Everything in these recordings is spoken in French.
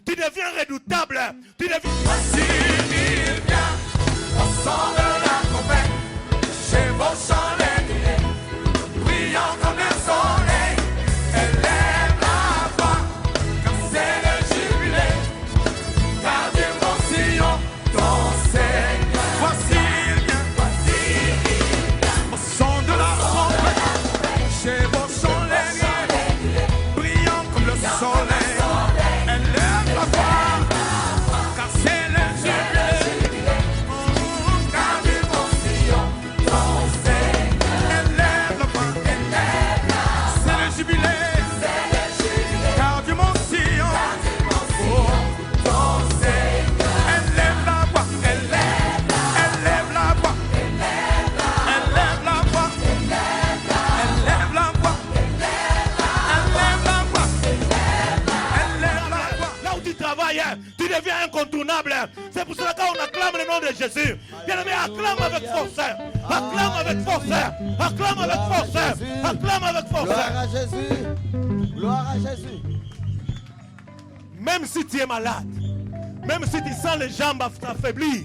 Tu deviens redoutable. Tu deviens... Voici il vient, au son de la trompette, chevauchant les nuées, brillant comme le soleil, élève la voix, car c'est le jubilé, car Dieu mon Sion, ton Seigneur. Voici il vient, au son de la trompette, chevauchant les nuées, brillant comme le soleil, élève la voix. Tu deviens incontournable. C'est pour cela qu'on acclame le nom de Jésus. Bien-aimé, acclame avec force. Acclame avec force. Acclame avec force. Acclame avec force. Gloire à Jésus. Gloire à Jésus. Même si tu es malade, même si tu sens les jambes affaiblir,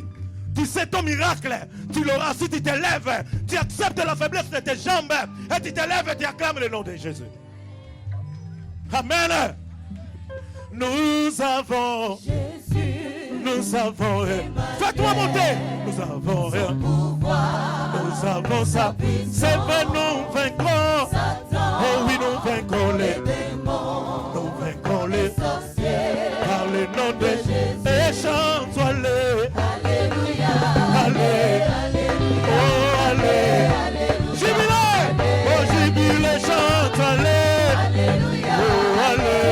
tu sais ton miracle, tu l'auras. Si tu te lèves, tu acceptes la faiblesse de tes jambes et tu te lèves et tu acclames le nom de Jésus. Amen. Nous avons Jésus, nous avons, fais-toi monter, nous avons nous avons ça, c'est vrai, nous vaincrons, oh oui, nous vaincrons les démons, nous vaincrons les sorciers, par le nom de Jésus, et chante-toi-les, alléluia, alléluia, oh alléluia, jubilé, oh jubilé, chante-toi-les, alléluia, oh alléluia.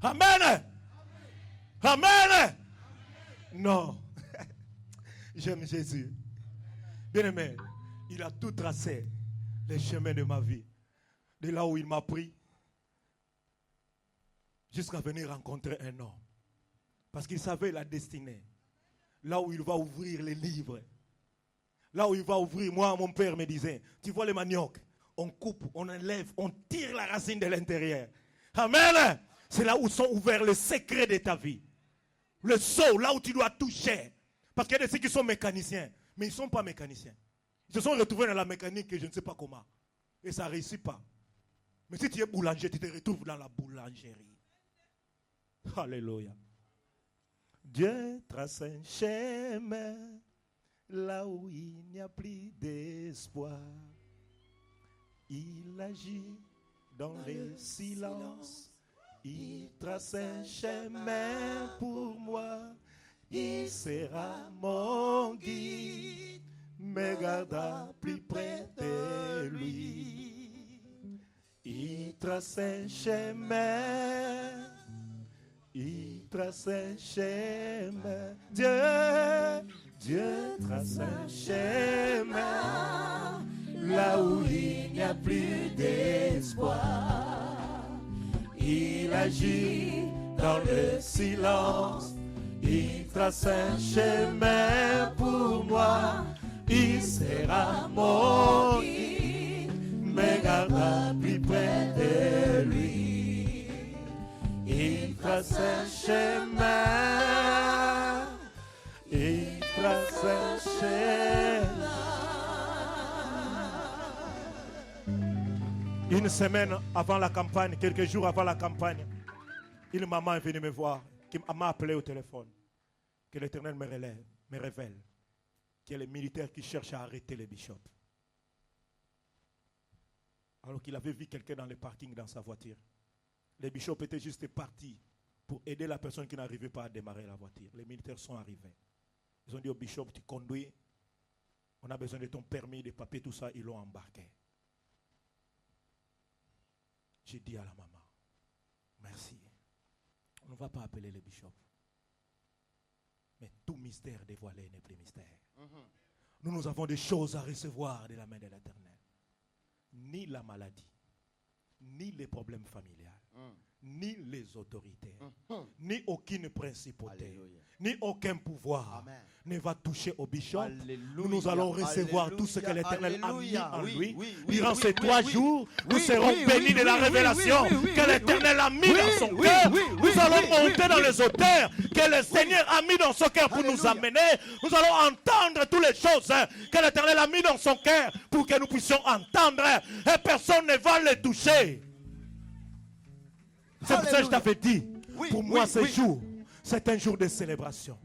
Amen. Amen. Non. J'aime Jésus. Bien-aimé, il a tout tracé, les chemins de ma vie. De là où il m'a pris, jusqu'à venir rencontrer un homme. Parce qu'il savait la destinée. Là où il va ouvrir les livres. Là où il va ouvrir, moi, mon père me disait, tu vois les maniocs, on coupe, on enlève, on tire la racine de l'intérieur. Amen. C'est là où sont ouverts les secrets de ta vie. Le saut, là où tu dois toucher. Parce qu'il y a des ceux qui sont mécaniciens, mais ils ne sont pas mécaniciens. Ils se sont retrouvés dans la mécanique et je ne sais pas comment. Et ça ne réussit pas. Mais si tu es boulanger, tu te retrouves dans la boulangerie. Alléluia. Dieu trace un chemin là où il n'y a plus d'espoir. Il agit dans le silence. Il trace un chemin pour moi. Il sera mon guide, me gardera plus près de lui. Il trace un chemin. Il trace un chemin. Dieu trace un chemin là où il n'y a plus d'espoir. Il agit dans le silence. Il trace un chemin pour moi. Il sera mon guide, me gardera plus près de lui. Il trace un chemin. Il trace un chemin. Une semaine avant la campagne, quelques jours avant la campagne, une maman est venue me voir, qui m'a appelé au téléphone, que l'Éternel me révèle, qu'il y a les militaires qui cherchent à arrêter les bishops. Alors qu'il avait vu quelqu'un dans le parking dans sa voiture. Les bishops étaient juste partis pour aider la personne qui n'arrivait pas à démarrer la voiture. Les militaires sont arrivés. Ils ont dit au bishop, tu conduis, on a besoin de ton permis, des papiers, tout ça, ils l'ont embarqué. J'ai dit à la maman, merci. On ne va pas appeler les bishops. Mais tout mystère dévoilé n'est plus mystère. Nous avons des choses à recevoir de la main de l'Éternel. Ni la maladie, ni les problèmes familiaux, ni les autorités, ni aucune principauté, Alléluia. ni aucun pouvoir Amen. ne va toucher au bishop. Alléluia. Nous allons recevoir Alléluia. tout ce que l'Éternel a mis Alléluia. en Oui, lui. oui, Durant oui, ces oui, 3 oui. jours, nous Oui, serons oui, bénis oui, de la oui, révélation oui, oui, oui, que l'Éternel a mis dans son oui, cœur. oui, oui, Nous allons oui, monter oui, dans oui. les hauteurs que le Seigneur a mis dans son cœur pour nous Alléluia. amener. Nous allons entendre toutes les choses que l'Éternel a mis dans son cœur pour que nous puissions entendre. Et personne ne va les toucher. C'est pour ça que je t'avais dit, Oui, pour moi oui, ce oui. jour, c'est un jour de célébration.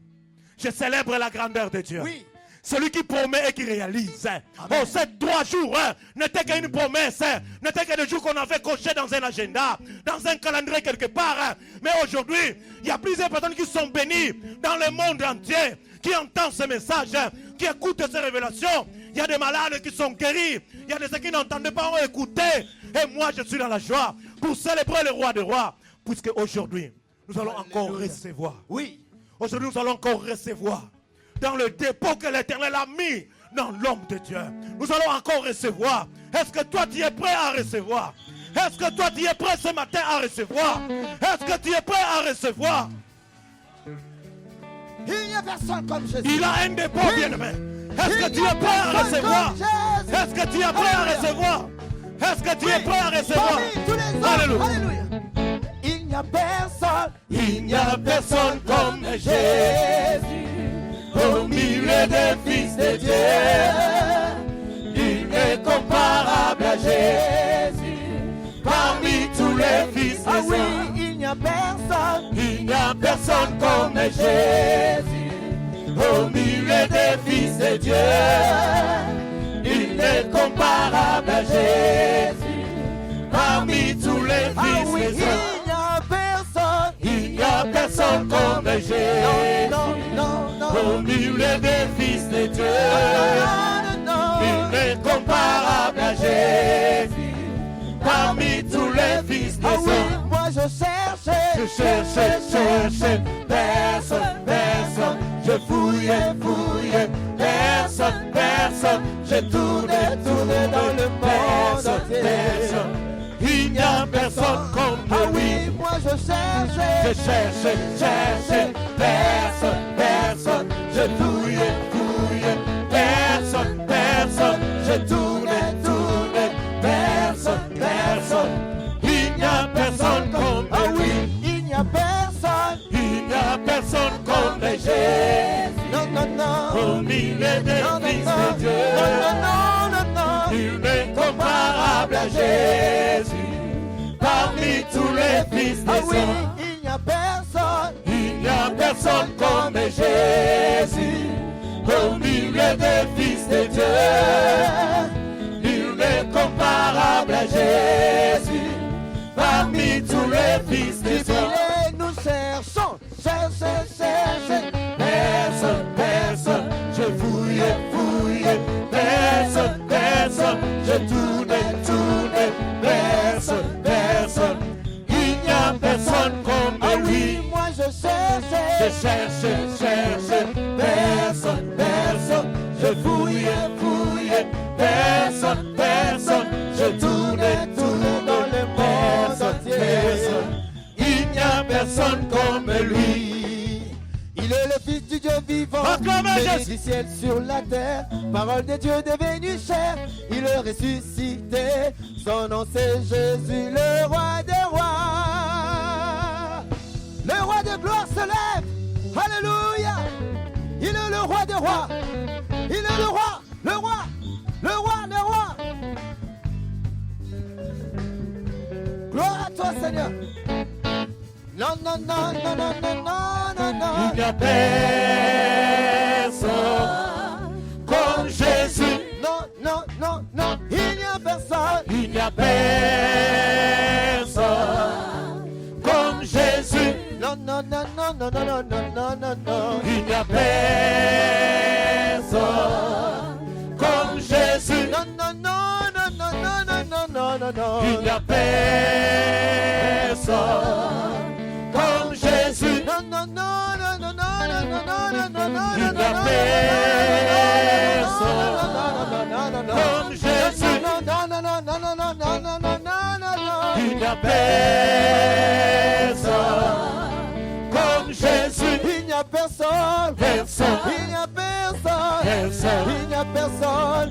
Je célèbre la grandeur de Dieu. Oui. Celui qui promet et qui réalise. Oh, ces 3 jours n'étaient qu'une promesse. N'étaient que des jours qu'on avait cochés dans un agenda, dans un calendrier quelque part. Mais aujourd'hui, il y a plusieurs personnes qui sont bénies dans le monde entier, qui entendent ce message, qui écoutent ces révélations. Il y a des malades qui sont guéris. Il y a des ceux qui n'entendaient pas, ont écouté. Et moi, je suis dans la joie pour célébrer le roi des rois. Puisque aujourd'hui, nous allons encore recevoir. Oui. Aujourd'hui, nous allons encore recevoir dans le dépôt que l'Éternel a mis dans l'homme de Dieu. Nous allons encore recevoir. Est-ce que toi, tu es prêt à recevoir? Est-ce que toi, tu es prêt ce matin à recevoir? Est-ce que tu es prêt à recevoir? Il n'y a personne comme Jésus. Il a un dépôt, bien-aimé. Est-ce que tu es prêt à recevoir? Est-ce que tu es prêt à recevoir? Est-ce que tu es prêt à recevoir? Parmi tous les hommes. Alléluia. Alléluia. Il n'y a personne. Il n'y a personne comme Jésus au milieu des fils de Dieu. Il est comparable à Jésus parmi tous les fils Ah des oui, hommes. il n'y a personne. Il n'y a personne comme Jésus au milieu des fils de Dieu. Il est comparable à Jésus parmi tous les Ah fils oui, des il hommes. n'y a personne. Il n'y a personne comme Jésus Non, non, non, au non. milieu des fils de Dieu. Non, Il est comparable à Jésus parmi tous les fils des Ah oui, hommes. moi je cherchais. Je cherchais, personne, personne. Je fouillais, personne. J'ai tourné dans le monde entier. Personne. Il n'y a personne comme Ah lui. oui, moi je cherchais. Je cherchais, personne. Je fouillais, personne. Je tournais, personne. Il n'y a personne comme Ah lui. oui, il n'y a personne. Il n'y a personne comme Jésus. Non. Au milieu des Non, fils non, de Dieu. non. Il n'est comparable à Jésus. Parmi tous les fils Ah des oui, hommes, il n'y a personne. il n'y a personne comme Jésus. Au milieu des fils de Dieu, il n'est comparable à Jésus. Parmi tous les fils des hommes, Et nous cherchons. personne. Je fouillais, personne. Je tournais, personne. Il n'y a personne comme Ah lui. oui, moi je cherchais. Je cherchais, personne. Je fouillais, personne. Je tournais dans le monde entier. personne. Il n'y a personne comme lui. Il est le Fils du Dieu vivant, Acclamez béni Jésus. du ciel sur la terre, parole de Dieu devenue chair, il est ressuscité, son nom c'est Jésus, le roi des rois. Le roi de gloire se lève, alléluia, il est le roi des rois, il est le roi. Gloire à toi Seigneur. Non. Il n'y a personne comme Jésus. Non, il n'y a personne. Il n'y a personne comme Jésus. Non. Il n'y a personne comme Jésus. Non. Il n'y a personne comme Jésus. Non. Il n'y a personne comme Jésus. Il n'y a personne comme Jésus. Il n'y a personne. Personne. Il n'y a personne. Personne. Il n'y a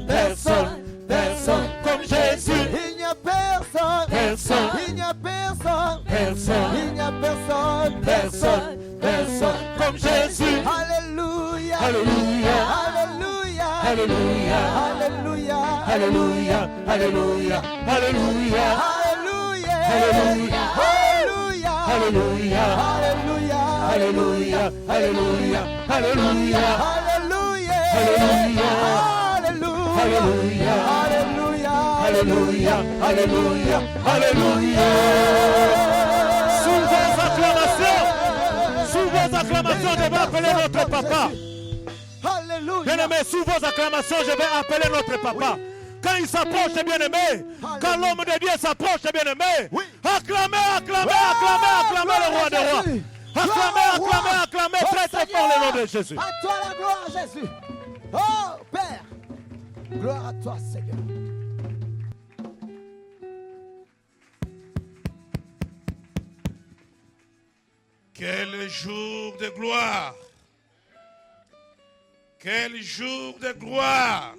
personne. Personne comme Jésus. Il n'y a personne. Personne. Il n'y a personne. Personne. Il n'y a personne. Personne comme Jésus. Alléluia. Alléluia. Alléluia. Alléluia. Alléluia. Alléluia. Alléluia. Alléluia. Alléluia. Alléluia. Alléluia. Alléluia. Alléluia. Alléluia. Alléluia. Alléluia. Alléluia. Alléluia. Sous vos acclamations, je vais appeler notre papa. Alléluia. Bien-aimé, sous vos acclamations, je vais appeler notre papa. Quand il s'approche, bien-aimé, quand l'homme de Dieu s'approche, bien-aimé, acclamez le roi des rois. Acclamez très très fort le nom de Jésus. À toi la gloire, Jésus. Oh Père, gloire à toi, Seigneur. Quel jour de gloire! Quel jour de gloire!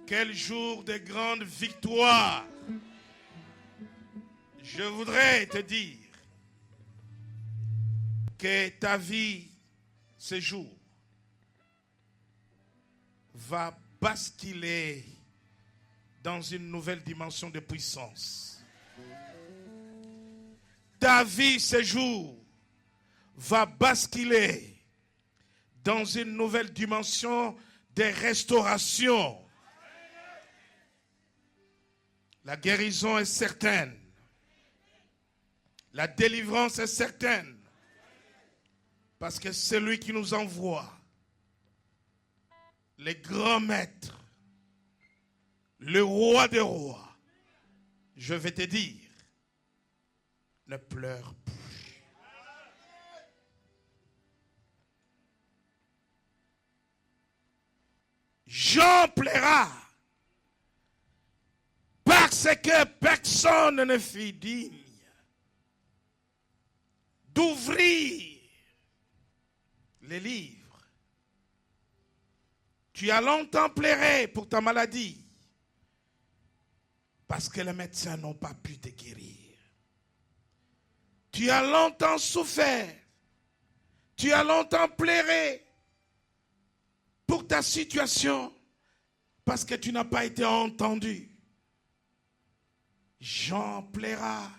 Quel jour de grande victoire! Je voudrais te dire que ta vie, ce jour, va basculer dans une nouvelle dimension de puissance. Ta vie, ce jour, va basculer dans une nouvelle dimension de restauration. La guérison est certaine. La délivrance est certaine. Parce que c'est lui qui nous envoie. Le grand maître, le roi des rois. Je vais te dire, ne pleure plus. Jean plaira parce que personne ne fut digne d'ouvrir les livres. Tu as longtemps pleuré pour ta maladie parce que les médecins n'ont pas pu te guérir. Tu as longtemps souffert. Tu as longtemps pleuré pour ta situation parce que tu n'as pas été entendu. Jean plaira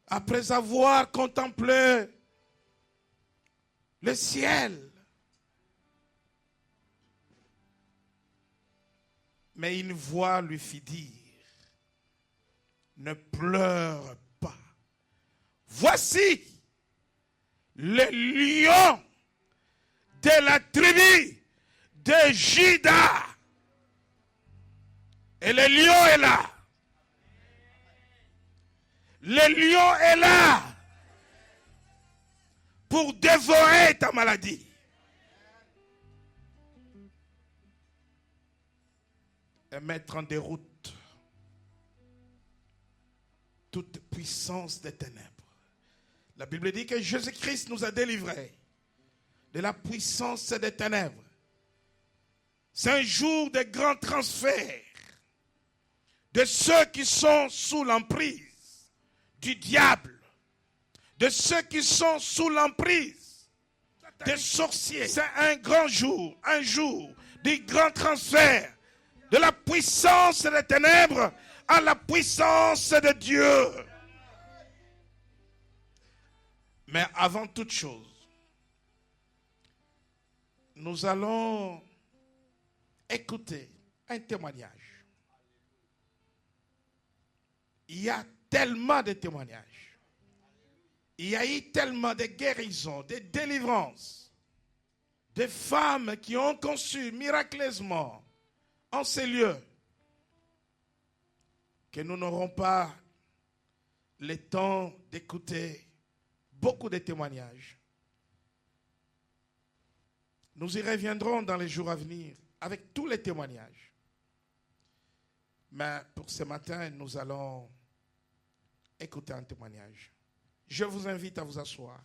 après avoir contemplé le ciel. Mais une voix lui fit dire, ne pleure pas. Voici le lion de la tribu de Juda. Et le lion est là. Le lion est là pour dévorer ta maladie. Et mettre en déroute toute puissance des ténèbres. La Bible dit que Jésus-Christ nous a délivrés de la puissance des ténèbres. C'est un jour de grand transfert de ceux qui sont sous l'emprise du diable, de ceux qui sont sous l'emprise des sorciers. C'est un grand jour, un jour du grand transfert de la puissance des ténèbres à la puissance de Dieu. Mais avant toute chose, nous allons écouter un témoignage. Il y a tellement de témoignages. Il y a eu tellement de guérisons, de délivrances, de femmes qui ont conçu miraculeusement en ces lieux, que nous n'aurons pas le temps d'écouter beaucoup de témoignages. Nous y reviendrons dans les jours à venir avec tous les témoignages. Mais pour ce matin, nous allons écouter un témoignage. Je vous invite à vous asseoir.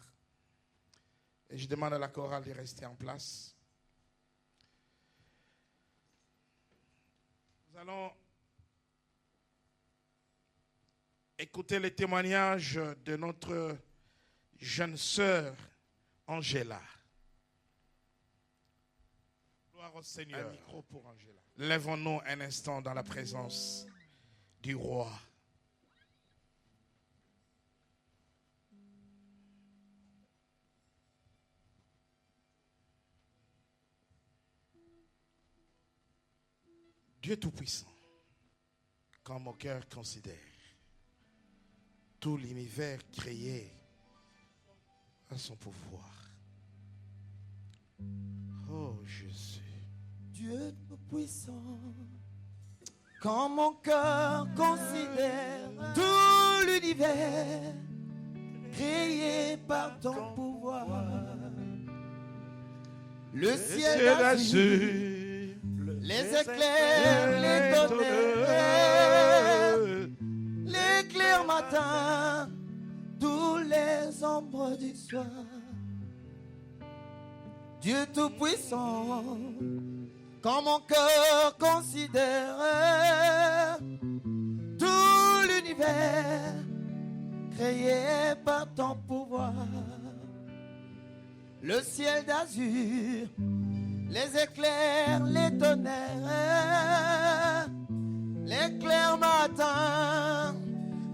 Et je demande à la chorale de rester en place. Nous allons écouter le témoignage de notre jeune sœur Angela. Gloire au Seigneur. Un micro pour Angela. Lèvons-nous un instant dans la présence du roi. Dieu Tout-Puissant, quand mon cœur considère tout l'univers créé à son pouvoir. Oh Jésus. Dieu Tout-Puissant, quand mon cœur considère tout l'univers créé par ton pouvoir, le ciel d'azur, les éclairs, les tonnerres, l'éclair matin, tous les ombres du soir. Dieu Tout-Puissant, quand mon cœur considère tout l'univers créé par ton pouvoir, le ciel d'azur, les éclairs, les tonnerres, l'éclair matin,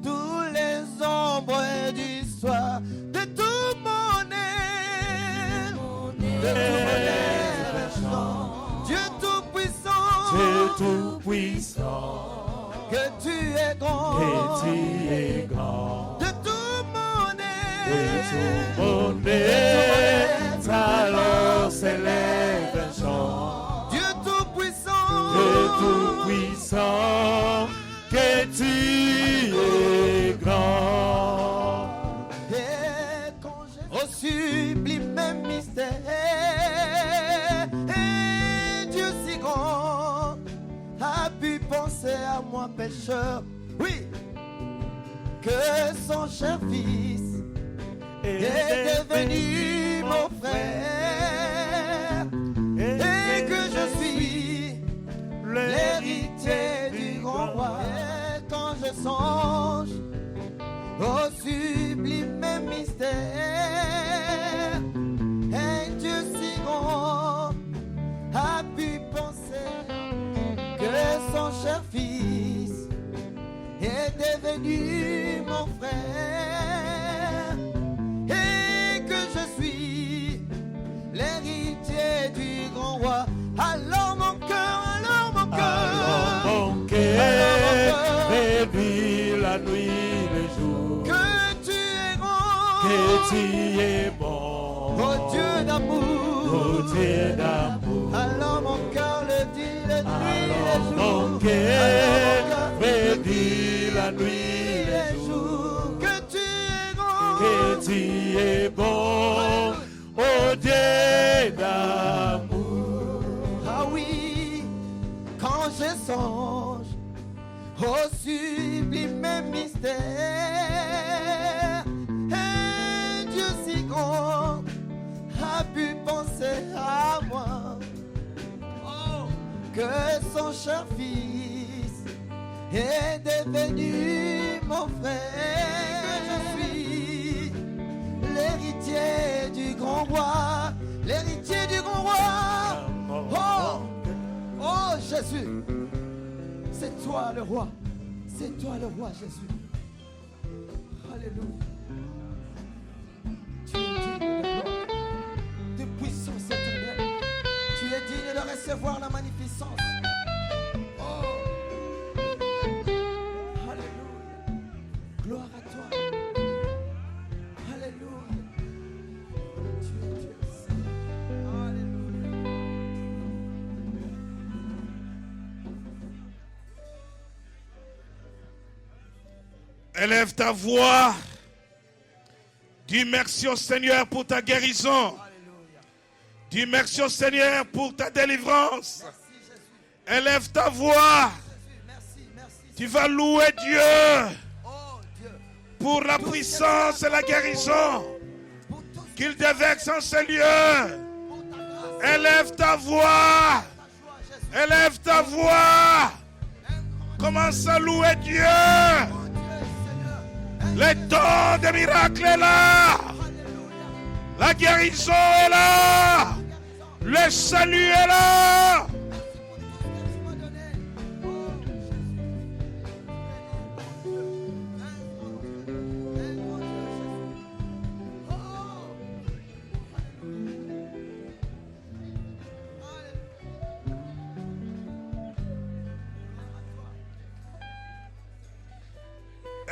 tous les ombres du soir, de tout mon être, de tout mon être, Dieu Tout-Puissant, Dieu Tout-Puissant, que tu es grand, de tout mon être, alors s'élève un chant. Dieu Tout-Puissant, Dieu Tout-Puissant, que tu es grand. à moi pécheur, oui, que son cher fils est devenu mon frère, et que je suis l'héritier du grand roi. Et quand je songe au sublime mystère, un Dieu si grand a pu penser que son cher fils est devenu mon frère, et que je suis l'héritier du grand roi. Alors mon cœur, rêve la nuit, le jour, que tu es grand, que tu es bon, oh Dieu d'amour, oh Dieu d'amour. alors mon cœur le dit la nuit, le jour, Mon cœur rêve la nuit, le jour, que tu es grand, que tu es bon, oh Dieu d'amour. ah oui, quand je songe au sublime mystère, un Dieu si grand a pu penser à moi, oh, que son cher fils est devenu mon frère. Je suis l'héritier du grand roi, l'héritier du grand roi. Oh, oh Jésus, c'est toi le roi, c'est toi le roi Jésus. Alléluia. Tu es digne de gloire, de puissance éternelle. Tu es digne de recevoir la magnificence. Oh, alléluia. Gloire à toi. Alléluia. Tu es Dieu. Alléluia. Élève ta voix. Dis merci au Seigneur pour ta guérison. Dis merci au Seigneur pour ta délivrance. Élève ta voix. Tu vas louer Dieu pour la puissance et la guérison qu'il déverse en ce lieu. Élève ta voix. Élève ta voix. Commence à louer Dieu. Le temps des miracles est là. La guérison est là. Le salut est là.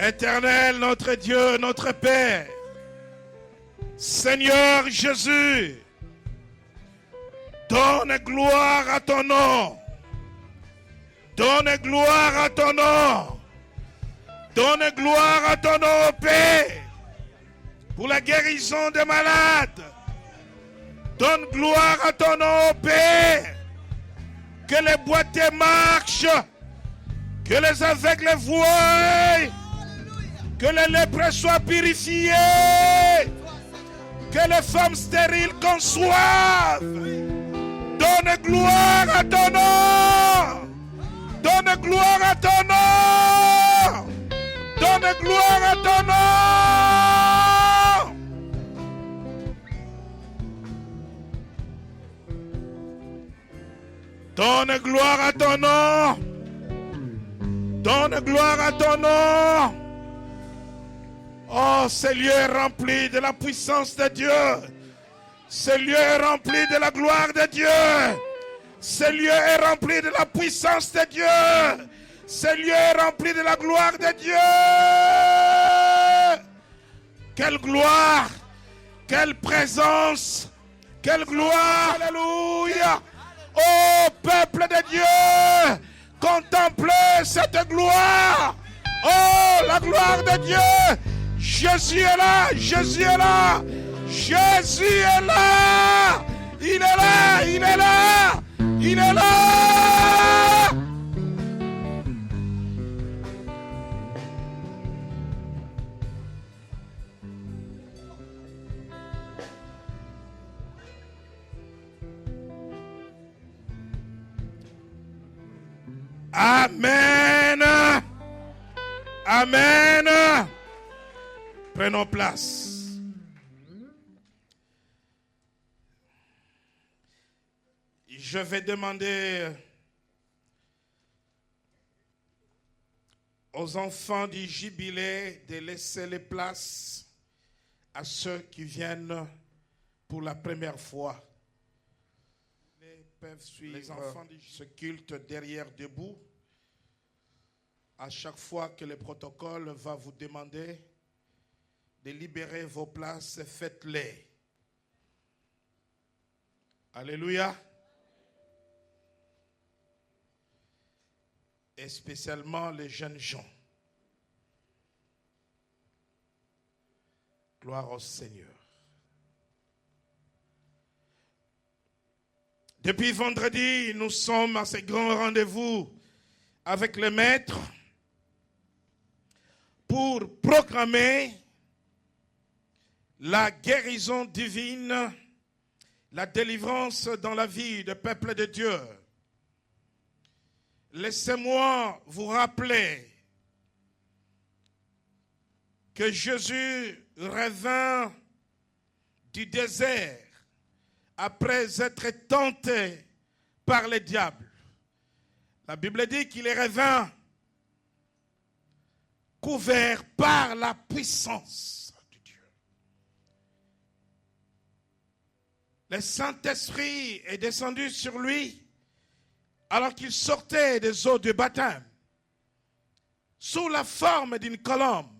Éternel, notre Dieu, notre Père, Seigneur Jésus, donne gloire à ton nom. Donne gloire à ton nom. Donne gloire à ton nom, Père, pour la guérison des malades. Donne gloire à ton nom, Père, que les boiteux marchent, que les aveugles voient, que les lépreux soient purifiés, que les femmes stériles conçoivent. Donne gloire à ton nom. Donne gloire à ton nom. Donne gloire à ton nom. Donne gloire à ton nom. Donne gloire à ton nom. Oh, ce lieu est rempli de la puissance de Dieu. Ce lieu est rempli de la gloire de Dieu. Ce lieu est rempli de la puissance de Dieu. Ce lieu est rempli de la gloire de Dieu. Quelle gloire, quelle présence, quelle gloire. Alléluia. Oh, peuple de Dieu, contemplez cette gloire. Oh, la gloire de Dieu. Jésus est là, Jésus est là, Jésus est là, il est là, il est là, il est là. Amen. Amen. Prenons place. Je vais demander aux enfants du jubilé de laisser les places à ceux qui viennent pour la première fois. Ils peuvent suivre ce culte derrière debout. À chaque fois que le protocole va vous demander de libérer vos places, faites-les. Alléluia. Et spécialement les jeunes gens. Gloire au Seigneur. Depuis vendredi, nous sommes à ce grand rendez-vous avec le Maître pour proclamer la guérison divine, la délivrance dans la vie du peuple de Dieu. Laissez-moi vous rappeler que Jésus revint du désert après être tenté par le diable. La Bible dit qu'il revint couvert par la puissance de Dieu. Le Saint-Esprit est descendu sur lui alors qu'il sortait des eaux du baptême, sous la forme d'une colombe,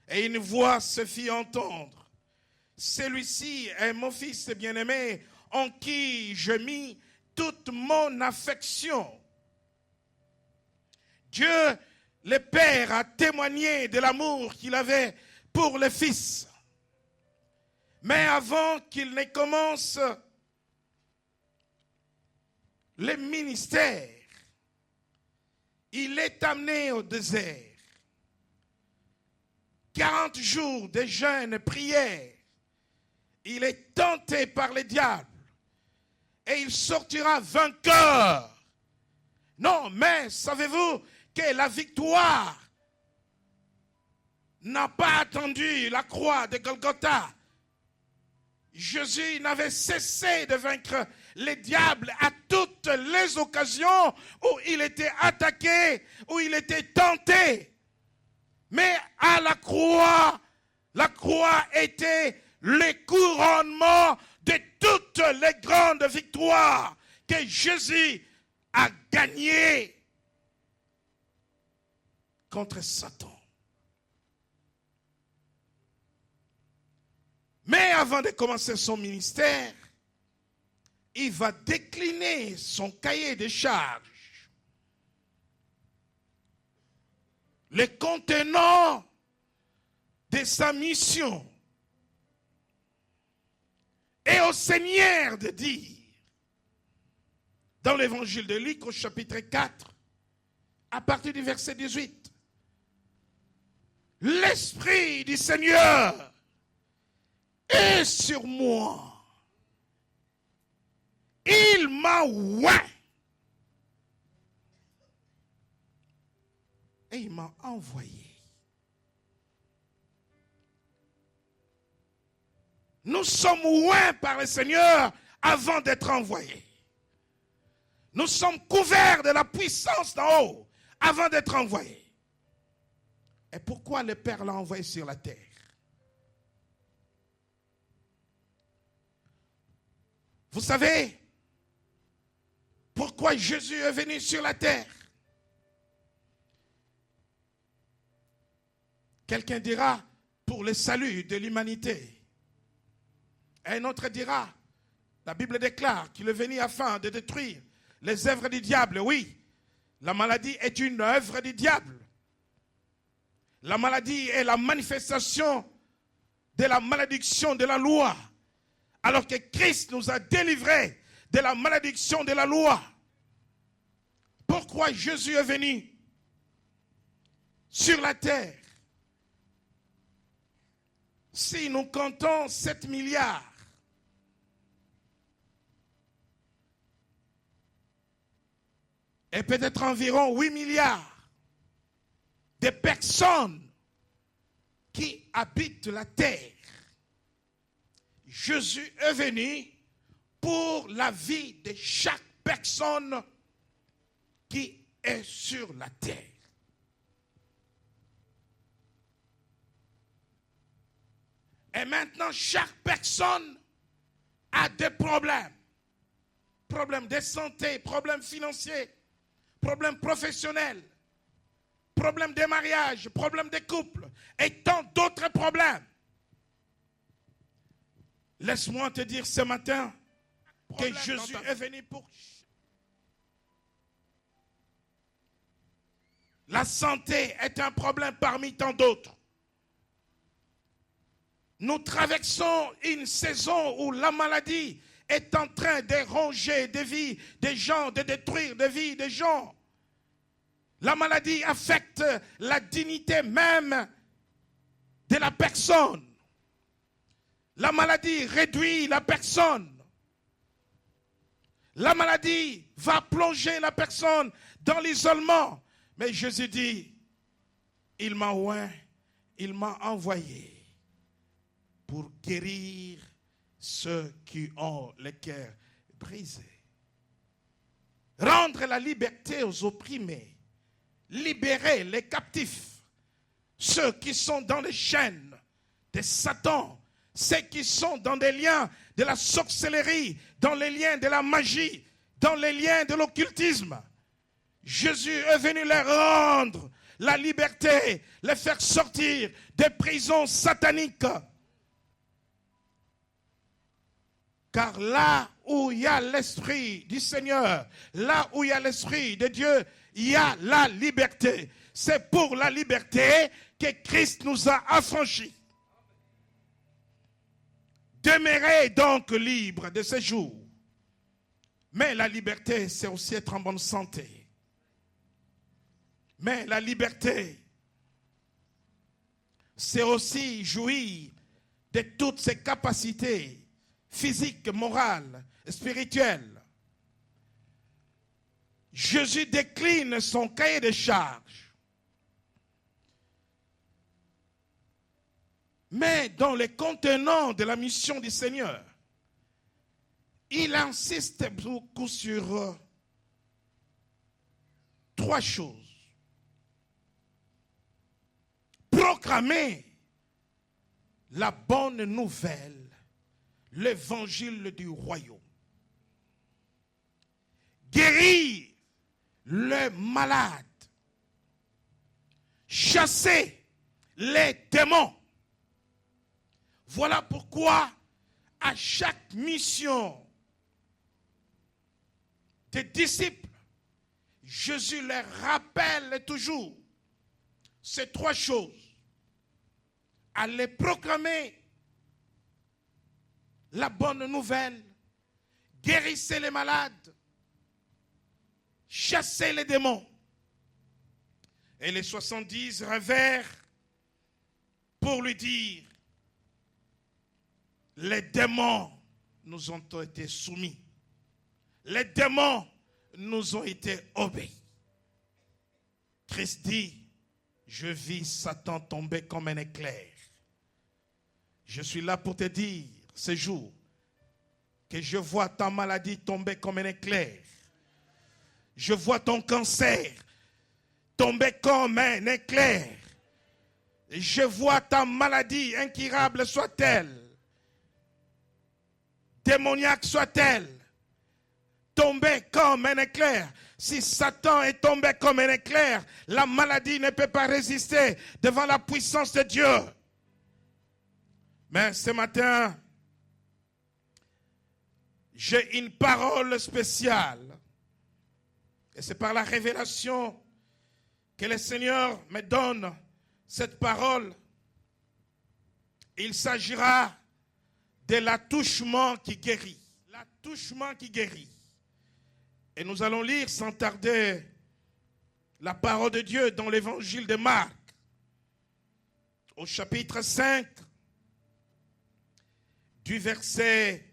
et une voix se fit entendre. Celui-ci est mon fils bien-aimé, en qui je mis toute mon affection. Dieu, le Père, a témoigné de l'amour qu'il avait pour le Fils. Mais avant qu'il ne commence le ministère, il est amené au désert. 40 jours de jeûne et prière. Il est tenté par le diable. Et il sortira vainqueur. Non, mais savez-vous que la victoire n'a pas attendu la croix de Golgotha. Jésus n'avait cessé de vaincre le diable à toutes les occasions où il était attaqué, où il était tenté. Mais à la croix était le couronnement de toutes les grandes victoires que Jésus a gagnées contre Satan. Mais avant de commencer son ministère, il va décliner son cahier de charges, le contenant de sa mission, et au Seigneur de dire, dans l'évangile de Luc au chapitre 4, à partir du verset 18, l'Esprit du Seigneur est sur moi. Il m'a oint. Et il m'a envoyé. Nous sommes oints par le Seigneur avant d'être envoyés. Nous sommes couverts de la puissance d'en haut avant d'être envoyés. Et pourquoi le Père l'a envoyé sur la terre? Vous savez pourquoi Jésus est venu sur la terre? Quelqu'un dira pour le salut de l'humanité. Un autre dira, la Bible déclare qu'il est venu afin de détruire les œuvres du diable. Oui, la maladie est une œuvre du diable. La maladie est la manifestation de la malédiction de la loi. Alors que Christ nous a délivrés de la malédiction de la loi. Pourquoi Jésus est venu sur la terre? Si nous comptons 7 milliards, et peut-être environ 8 milliards de personnes qui habitent la terre. Jésus est venu pour la vie de chaque personne qui est sur la terre. Et maintenant, chaque personne a des problèmes. Problèmes de santé, problèmes financiers, problèmes professionnels, problèmes de mariage, problèmes de couple et tant d'autres problèmes. Laisse-moi te dire ce matin que Jésus est venu pour... La santé est un problème parmi tant d'autres. Nous traversons une saison où la maladie est en train de ronger des vies des gens, de détruire des vies des gens. La maladie affecte la dignité même de la personne. La maladie réduit la personne. La maladie va plonger la personne dans l'isolement. Mais Jésus dit, il m'a oint, il m'a envoyé pour guérir ceux qui ont le cœur brisé. Rendre la liberté aux opprimés. Libérer les captifs. Ceux qui sont dans les chaînes de Satan. Ceux qui sont dans des liens de la sorcellerie, dans les liens de la magie, dans les liens de l'occultisme. Jésus est venu leur rendre la liberté, les faire sortir des prisons sataniques. Car là où il y a l'Esprit du Seigneur, là où il y a l'Esprit de Dieu, il y a la liberté. C'est pour la liberté que Christ nous a affranchis. Demeurez donc libres de ce jour. Mais la liberté, c'est aussi être en bonne santé. Mais la liberté, c'est aussi jouir de toutes ses capacités physiques, morales, spirituelles. Jésus décline son cahier de charges. Mais dans les contenants de la mission du Seigneur, il insiste beaucoup sur 3 choses. Proclamer la bonne nouvelle, l'évangile du royaume. Guérir le malade. Chasser les démons. Voilà pourquoi à chaque mission des disciples, Jésus leur rappelle toujours ces 3 choses. Aller proclamer la bonne nouvelle, guérissez les malades, chassez les démons. Et les 70 revinrent pour lui dire, les démons nous ont été soumis. Les démons nous ont été obéis. Christ dit, je vis Satan tomber comme un éclair. Je suis là pour te dire, ce jour, que je vois ta maladie tomber comme un éclair. Je vois ton cancer tomber comme un éclair. Je vois ta maladie, incurable soit-elle, démoniaque soit-elle, tomber comme un éclair. Si Satan est tombé comme un éclair, la maladie ne peut pas résister devant la puissance de Dieu. Mais ce matin, j'ai une parole spéciale. Et c'est par la révélation que le Seigneur me donne cette parole. Il s'agira de l'attouchement qui guérit. L'attouchement qui guérit. Et nous allons lire sans tarder la parole de Dieu dans l'évangile de Marc, au chapitre 5, du verset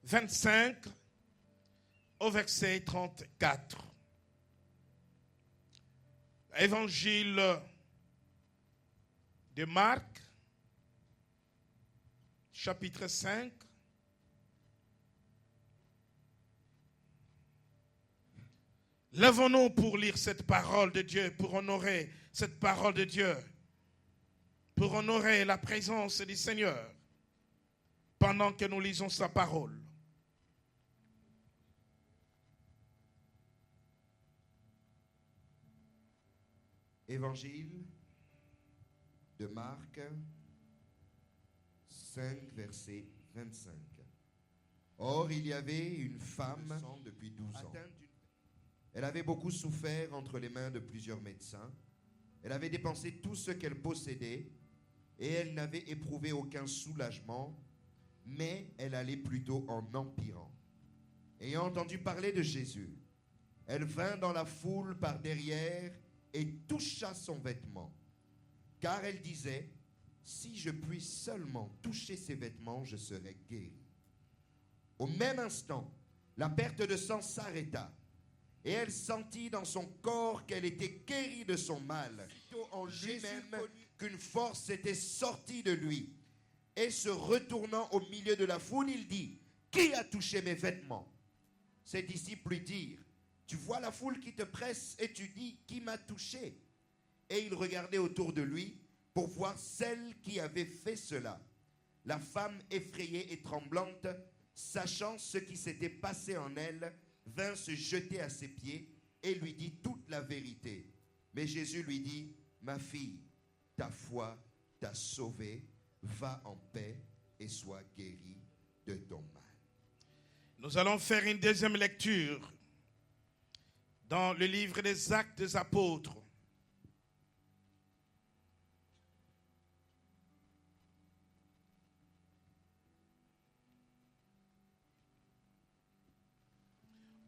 25 au verset 34. Évangile de Marc, chapitre 5. Lèvons-nous pour lire cette parole de Dieu, pour honorer cette parole de Dieu, pour honorer la présence du Seigneur pendant que nous lisons sa parole. Évangile de Marc 5, verset 25. Or, il y avait une femme depuis 12 ans. Elle avait beaucoup souffert entre les mains de plusieurs médecins. Elle avait dépensé tout ce qu'elle possédait et elle n'avait éprouvé aucun soulagement, mais elle allait plutôt en empirant. Ayant entendu parler de Jésus, elle vint dans la foule par derrière et toucha son vêtement, car elle disait, si je puis seulement toucher ses vêtements, je serai guérie. Au même instant, la perte de sang s'arrêta, et elle sentit dans son corps qu'elle était guérie de son mal. Plutôt en lui-même qu'une force était sortie de lui, et se retournant au milieu de la foule, il dit, qui a touché mes vêtements? Ses disciples lui dirent, tu vois la foule qui te presse et tu dis, qui m'a touché? Et il regardait autour de lui pour voir celle qui avait fait cela. La femme effrayée et tremblante, sachant ce qui s'était passé en elle, vint se jeter à ses pieds et lui dit toute la vérité. Mais Jésus lui dit, ma fille, ta foi t'a sauvée, va en paix et sois guérie de ton mal. Nous allons faire une deuxième lecture dans le livre des Actes des Apôtres.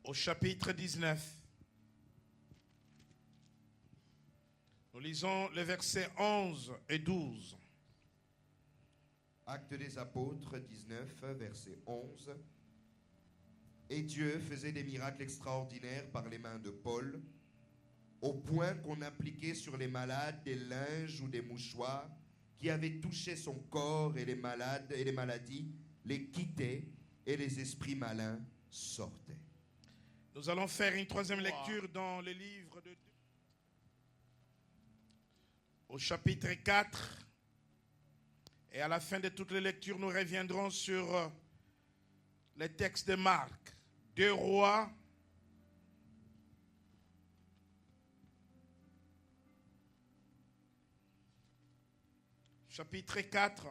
Au chapitre 19. Nous lisons les versets 11 et 12. Actes des Apôtres 19, verset 11. Et Dieu faisait des miracles extraordinaires par les mains de Paul, au point qu'on appliquait sur les malades des linges ou des mouchoirs qui avaient touché son corps, et les malades et les maladies les quittaient et les esprits malins sortaient. Nous allons faire une troisième lecture dans le livre de... Au chapitre 4. Et à la fin de toutes les lectures, nous reviendrons sur les textes de Marc. 2 Rois. Chapitre 4.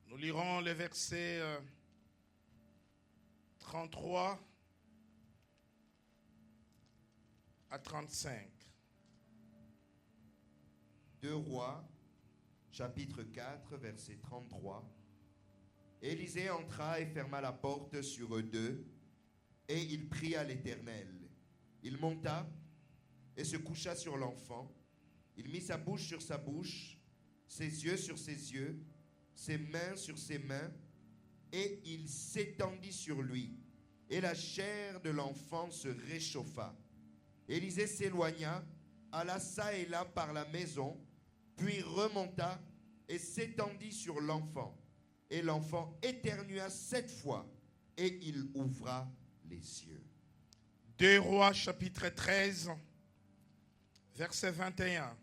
Nous lirons les versets 33 à 35. 2 Rois, chapitre 4, verset 33. Élisée entra et ferma la porte sur eux deux, et il pria l'Éternel. Il monta et se coucha sur l'enfant. Il mit sa bouche sur sa bouche, ses yeux sur ses yeux, ses mains sur ses mains, et il s'étendit sur lui. Et la chair de l'enfant se réchauffa. Élisée s'éloigna, alla çà et là par la maison, puis remonta et s'étendit sur l'enfant. Et l'enfant éternua 7 fois, et il ouvra les yeux. 2 Rois, chapitre 13, verset 21.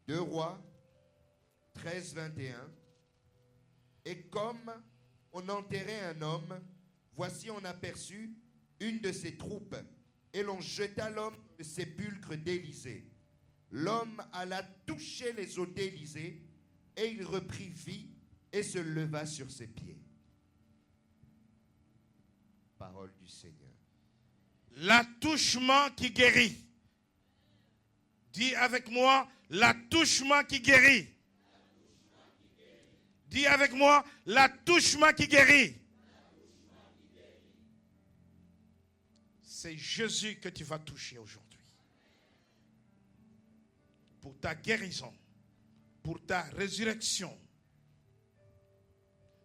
2 Rois 13, 21. Et comme on enterrait un homme, voici on aperçut une de ses troupes, et l'on jeta l'homme au sépulcre d'Élisée. L'homme alla toucher les os d'Élisée, et il reprit vie et se leva sur ses pieds. Parole du Seigneur. L'attouchement qui guérit. Dis avec moi, l'attouchement qui guérit. Dis avec moi, l'attouchement qui guérit. C'est Jésus que tu vas toucher aujourd'hui. Pour ta guérison, pour ta résurrection.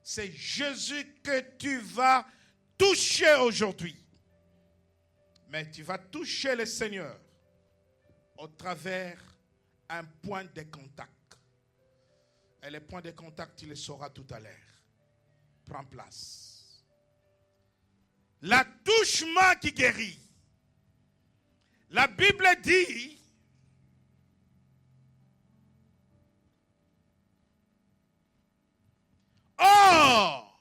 C'est Jésus que tu vas toucher aujourd'hui. Mais tu vas toucher le Seigneur au travers un point de contact. Et les points de contact, tu les sauras tout à l'heure. Prends place. L'attouchement qui guérit. La Bible dit, or,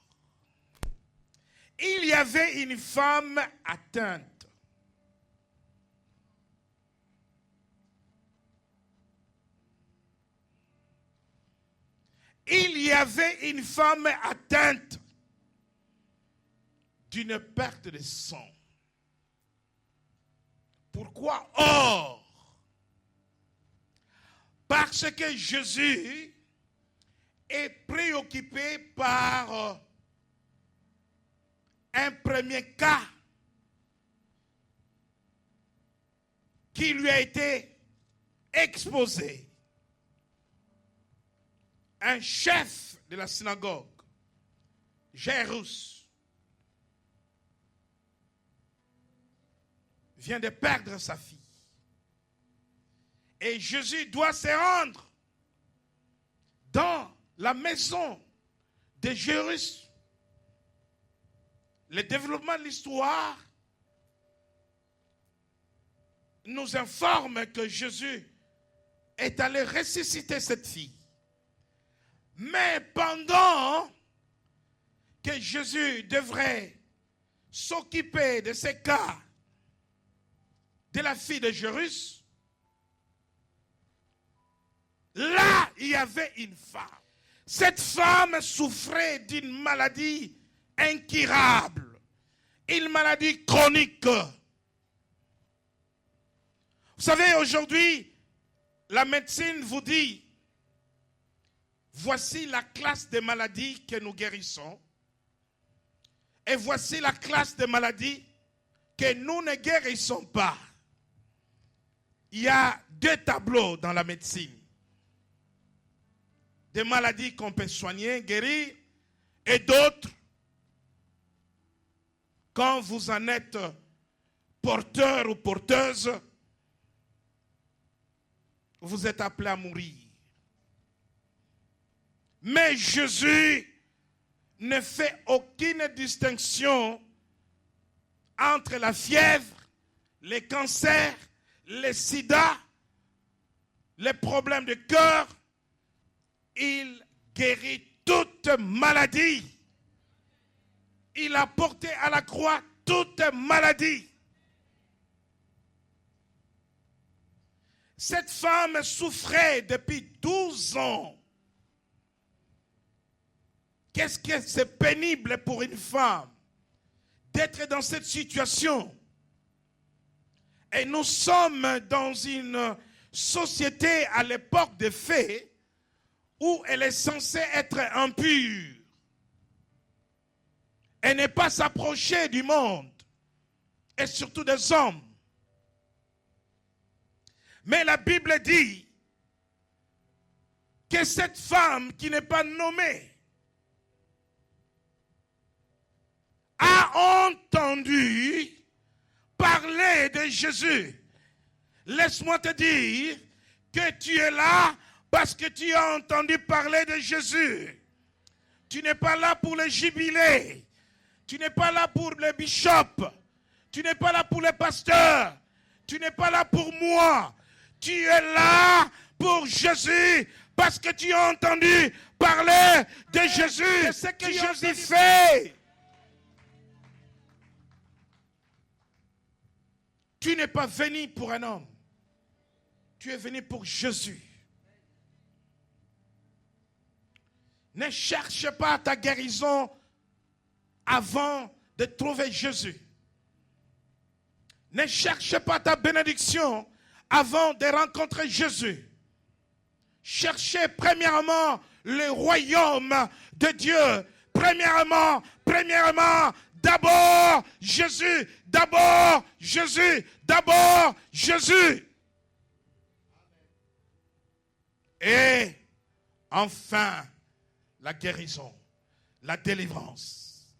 il y avait une femme atteinte. Il y avait une femme atteinte d'une perte de sang. Pourquoi? Or, parce que Jésus est préoccupé par un premier cas qui lui a été exposé. Un chef de la synagogue, Jairus, vient de perdre sa fille. Et Jésus doit se rendre dans la maison de Jairus. Le développement de l'histoire nous informe que Jésus est allé ressusciter cette fille. Mais pendant que Jésus devrait s'occuper de ce cas de la fille de Jairus, là, il y avait une femme. Cette femme souffrait d'une maladie incurable, une maladie chronique. Vous savez, aujourd'hui, la médecine vous dit, voici la classe des maladies que nous guérissons. Et voici la classe des maladies que nous ne guérissons pas. Il y a deux tableaux dans la médecine. Des maladies qu'on peut soigner, guérir, et d'autres, quand vous en êtes porteur ou porteuse, vous êtes appelé à mourir. Mais Jésus ne fait aucune distinction entre la fièvre, les cancers, les sida, les problèmes de cœur. Il guérit toute maladie. Il a porté à la croix toute maladie. Cette femme souffrait depuis 12 ans. Qu'est-ce que c'est pénible pour une femme d'être dans cette situation? Et nous sommes dans une société à l'époque des faits où elle est censée être impure et ne pas s'approcher du monde et surtout des hommes. Mais la Bible dit que cette femme qui n'est pas nommée a entendu parler de Jésus. Laisse-moi te dire que tu es là parce que tu as entendu parler de Jésus. Tu n'es pas là pour le jubilé. Tu n'es pas là pour les bishops. Tu n'es pas là pour les pasteurs. Tu n'es pas là pour moi. Tu es là pour Jésus parce que tu as entendu parler de Jésus. C'est ce que Jésus fait. Tu n'es pas venu pour un homme. Tu es venu pour Jésus. Ne cherche pas ta guérison avant de trouver Jésus. Ne cherche pas ta bénédiction avant de rencontrer Jésus. Cherchez premièrement le royaume de Dieu. Premièrement, d'abord Jésus, d'abord Jésus, d'abord Jésus. Et enfin la guérison, la délivrance.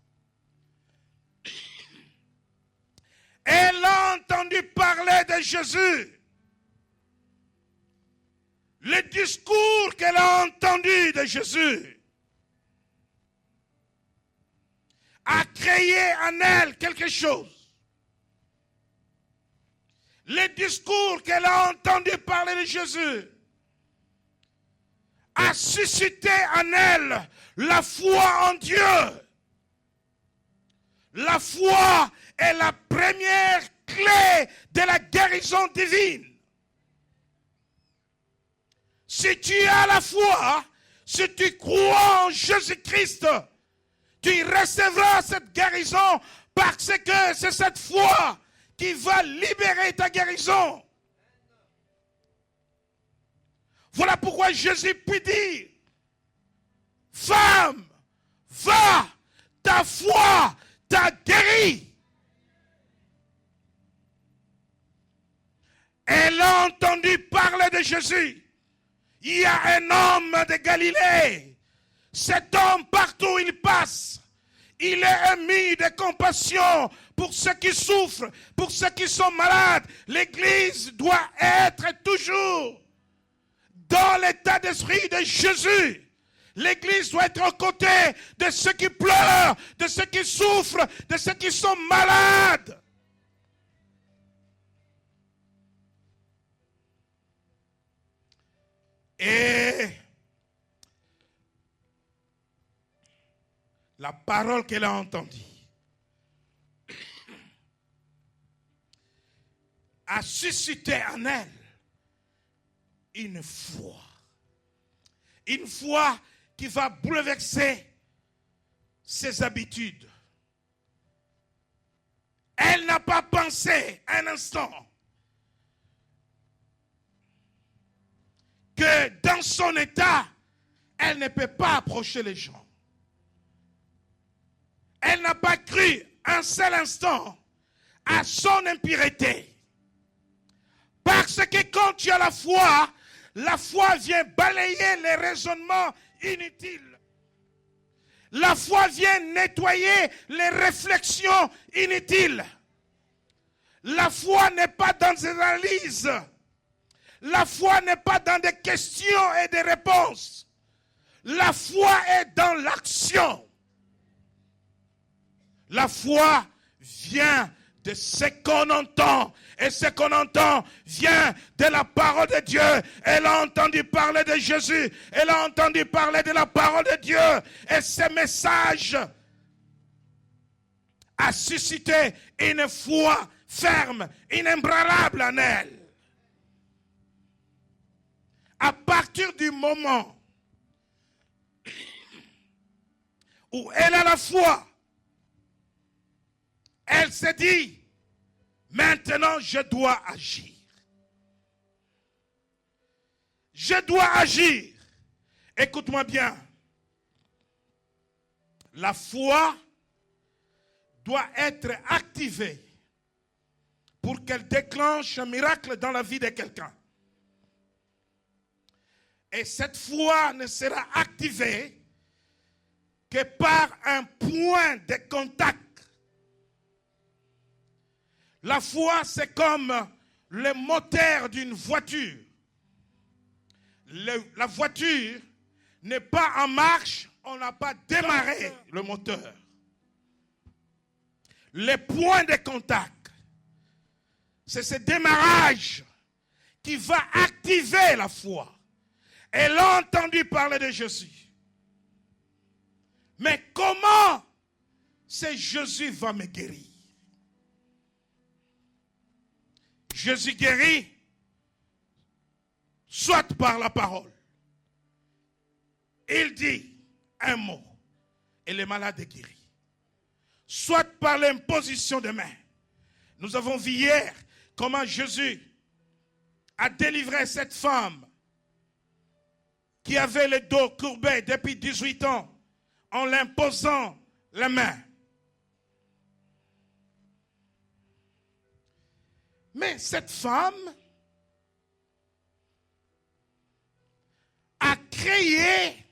Elle a entendu parler de Jésus. Le discours qu'elle a entendu de Jésus a créé en elle quelque chose. Le discours qu'elle a entendu parler de Jésus a suscité en elle la foi en Dieu. La foi est la première clé de la guérison divine. Si tu as la foi, si tu crois en Jésus-Christ, tu recevras cette guérison parce que c'est cette foi qui va libérer ta guérison. Voilà pourquoi Jésus peut dire, femme, va, ta foi t'a guéri. Elle a entendu parler de Jésus. Il y a un homme de Galilée. Cet homme, partout où il passe, il est ému de compassion pour ceux qui souffrent, pour ceux qui sont malades. L'Église doit être toujours dans l'état d'esprit de Jésus. L'Église doit être aux côtés de ceux qui pleurent, de ceux qui souffrent, de ceux qui sont malades. Et la parole qu'elle a entendue a suscité en elle une foi. Une foi qui va bouleverser ses habitudes. Elle n'a pas pensé un instant que dans son état, elle ne peut pas approcher les gens. Elle n'a pas cru un seul instant à son impureté. Parce que quand tu as la foi vient balayer les raisonnements inutiles. La foi vient nettoyer les réflexions inutiles. La foi n'est pas dans des analyses. La foi n'est pas dans des questions et des réponses. La foi est dans l'action. La foi vient de ce qu'on entend. Et ce qu'on entend vient de la parole de Dieu. Elle a entendu parler de Jésus. Elle a entendu parler de la parole de Dieu. Et ce message a suscité une foi ferme, inébranlable en elle. À partir du moment où elle a la foi, elle s'est dit, maintenant je dois agir. Je dois agir. Écoute-moi bien. La foi doit être activée pour qu'elle déclenche un miracle dans la vie de quelqu'un. Et cette foi ne sera activée que par un point de contact. La foi, c'est comme le moteur d'une voiture. La voiture n'est pas en marche, on n'a pas démarré le moteur. Le point de contact, c'est ce démarrage qui va activer la foi. Elle a entendu parler de Jésus. Mais comment ce Jésus va me guérir? Jésus guérit soit par la parole. Il dit un mot et le malade est guéri. Soit par l'imposition de mains. Nous avons vu hier comment Jésus a délivré cette femme qui avait le dos courbé depuis 18 ans en l'imposant les mains. Mais cette femme a créé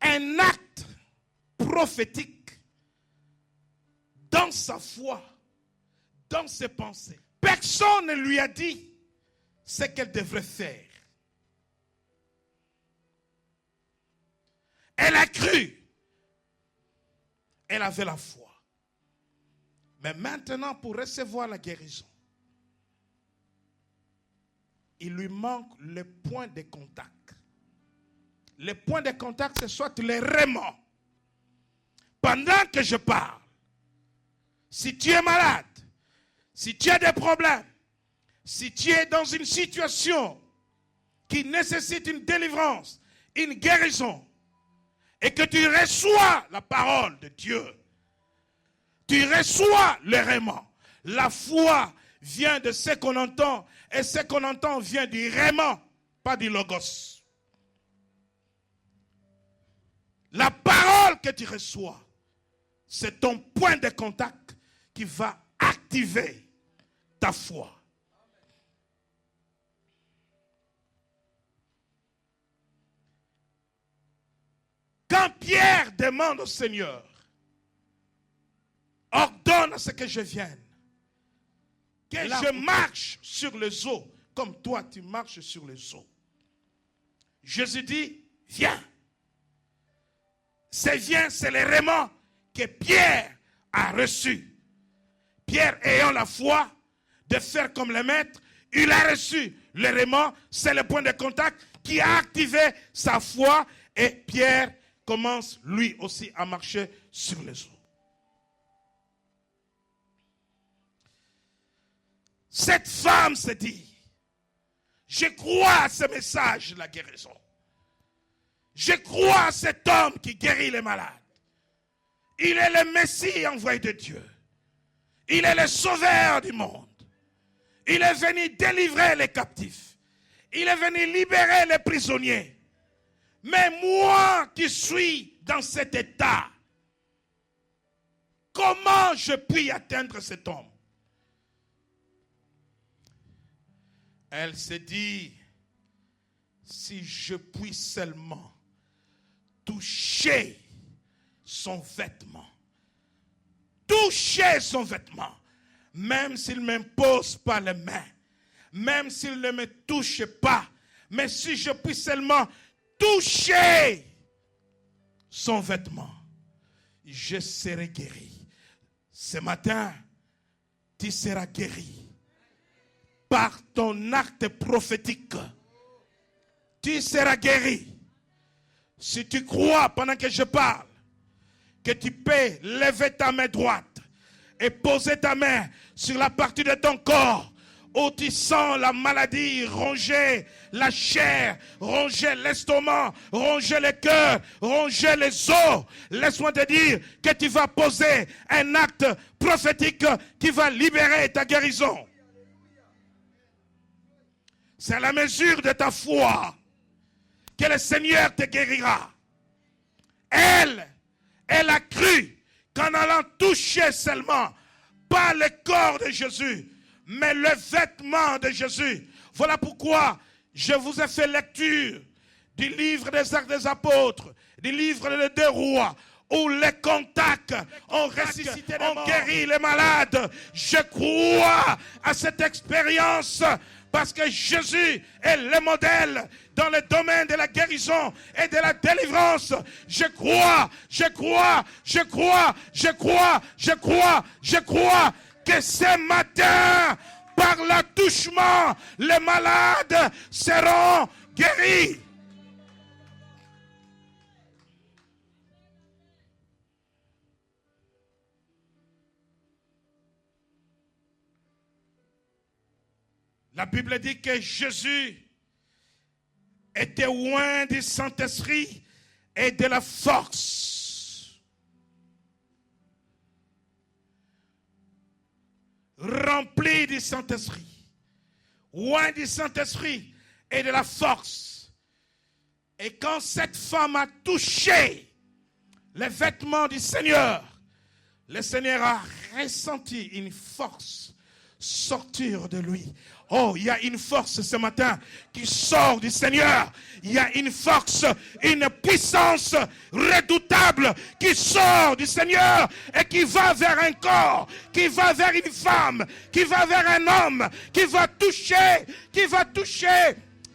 un acte prophétique dans sa foi, dans ses pensées. Personne ne lui a dit ce qu'elle devrait faire. Elle a cru. Elle avait la foi. Mais maintenant, pour recevoir la guérison, il lui manque le point de contact. Le point de contact, c'est soit le rément. Pendant que je parle, si tu es malade, si tu as des problèmes, si tu es dans une situation qui nécessite une délivrance, une guérison, et que tu reçois la parole de Dieu, tu reçois le rément. La foi vient de ce qu'on entend, et ce qu'on entend vient du rément, pas du logos. La parole que tu reçois, c'est ton point de contact qui va activer ta foi. Quand Pierre demande au Seigneur, ordonne à ce que je vienne, que je marche sur les eaux, comme toi tu marches sur les eaux. Jésus dit, viens. C'est viens, c'est le rément que Pierre a reçu. Pierre ayant la foi de faire comme le maître, il a reçu le rément, c'est le point de contact qui a activé sa foi, et Pierre commence lui aussi à marcher sur les eaux. Cette femme se dit, je crois à ce message de la guérison. Je crois à cet homme qui guérit les malades. Il est le Messie envoyé de Dieu. Il est le sauveur du monde. Il est venu délivrer les captifs. Il est venu libérer les prisonniers. Mais moi qui suis dans cet état, comment je puis atteindre cet homme? Elle se dit, si je puis seulement toucher son vêtement, même s'il ne m'impose pas les mains, même s'il ne me touche pas, mais si je puis seulement toucher son vêtement, je serai guéri. Ce matin, tu seras guéri par ton acte prophétique. Tu seras guéri. Si tu crois pendant que je parle que tu peux lever ta main droite et poser ta main sur la partie de ton corps où tu sens la maladie ronger la chair, ronger l'estomac, ronger le cœur, ronger les os, laisse-moi te dire que tu vas poser un acte prophétique qui va libérer ta guérison. C'est à la mesure de ta foi que le Seigneur te guérira. Elle a cru qu'en allant toucher seulement, pas le corps de Jésus, mais le vêtement de Jésus. Voilà pourquoi je vous ai fait lecture du livre des Actes des Apôtres, du livre des Deux Rois, où les contacts ont ressuscité, ont guéri les malades. Je crois à cette expérience parce que Jésus est le modèle dans le domaine de la guérison et de la délivrance. Je crois que ce matin, par l'attouchement, les malades seront guéris. La Bible dit que Jésus était loin du Saint-Esprit et de la force. Rempli du Saint-Esprit. Loin du Saint-Esprit et de la force. Et quand cette femme a touché les vêtements du Seigneur, le Seigneur a ressenti une force sortir de lui. Oh, il y a une force ce matin qui sort du Seigneur. Il y a une force, une puissance redoutable qui sort du Seigneur et qui va vers un corps, qui va vers une femme, qui va vers un homme, qui va toucher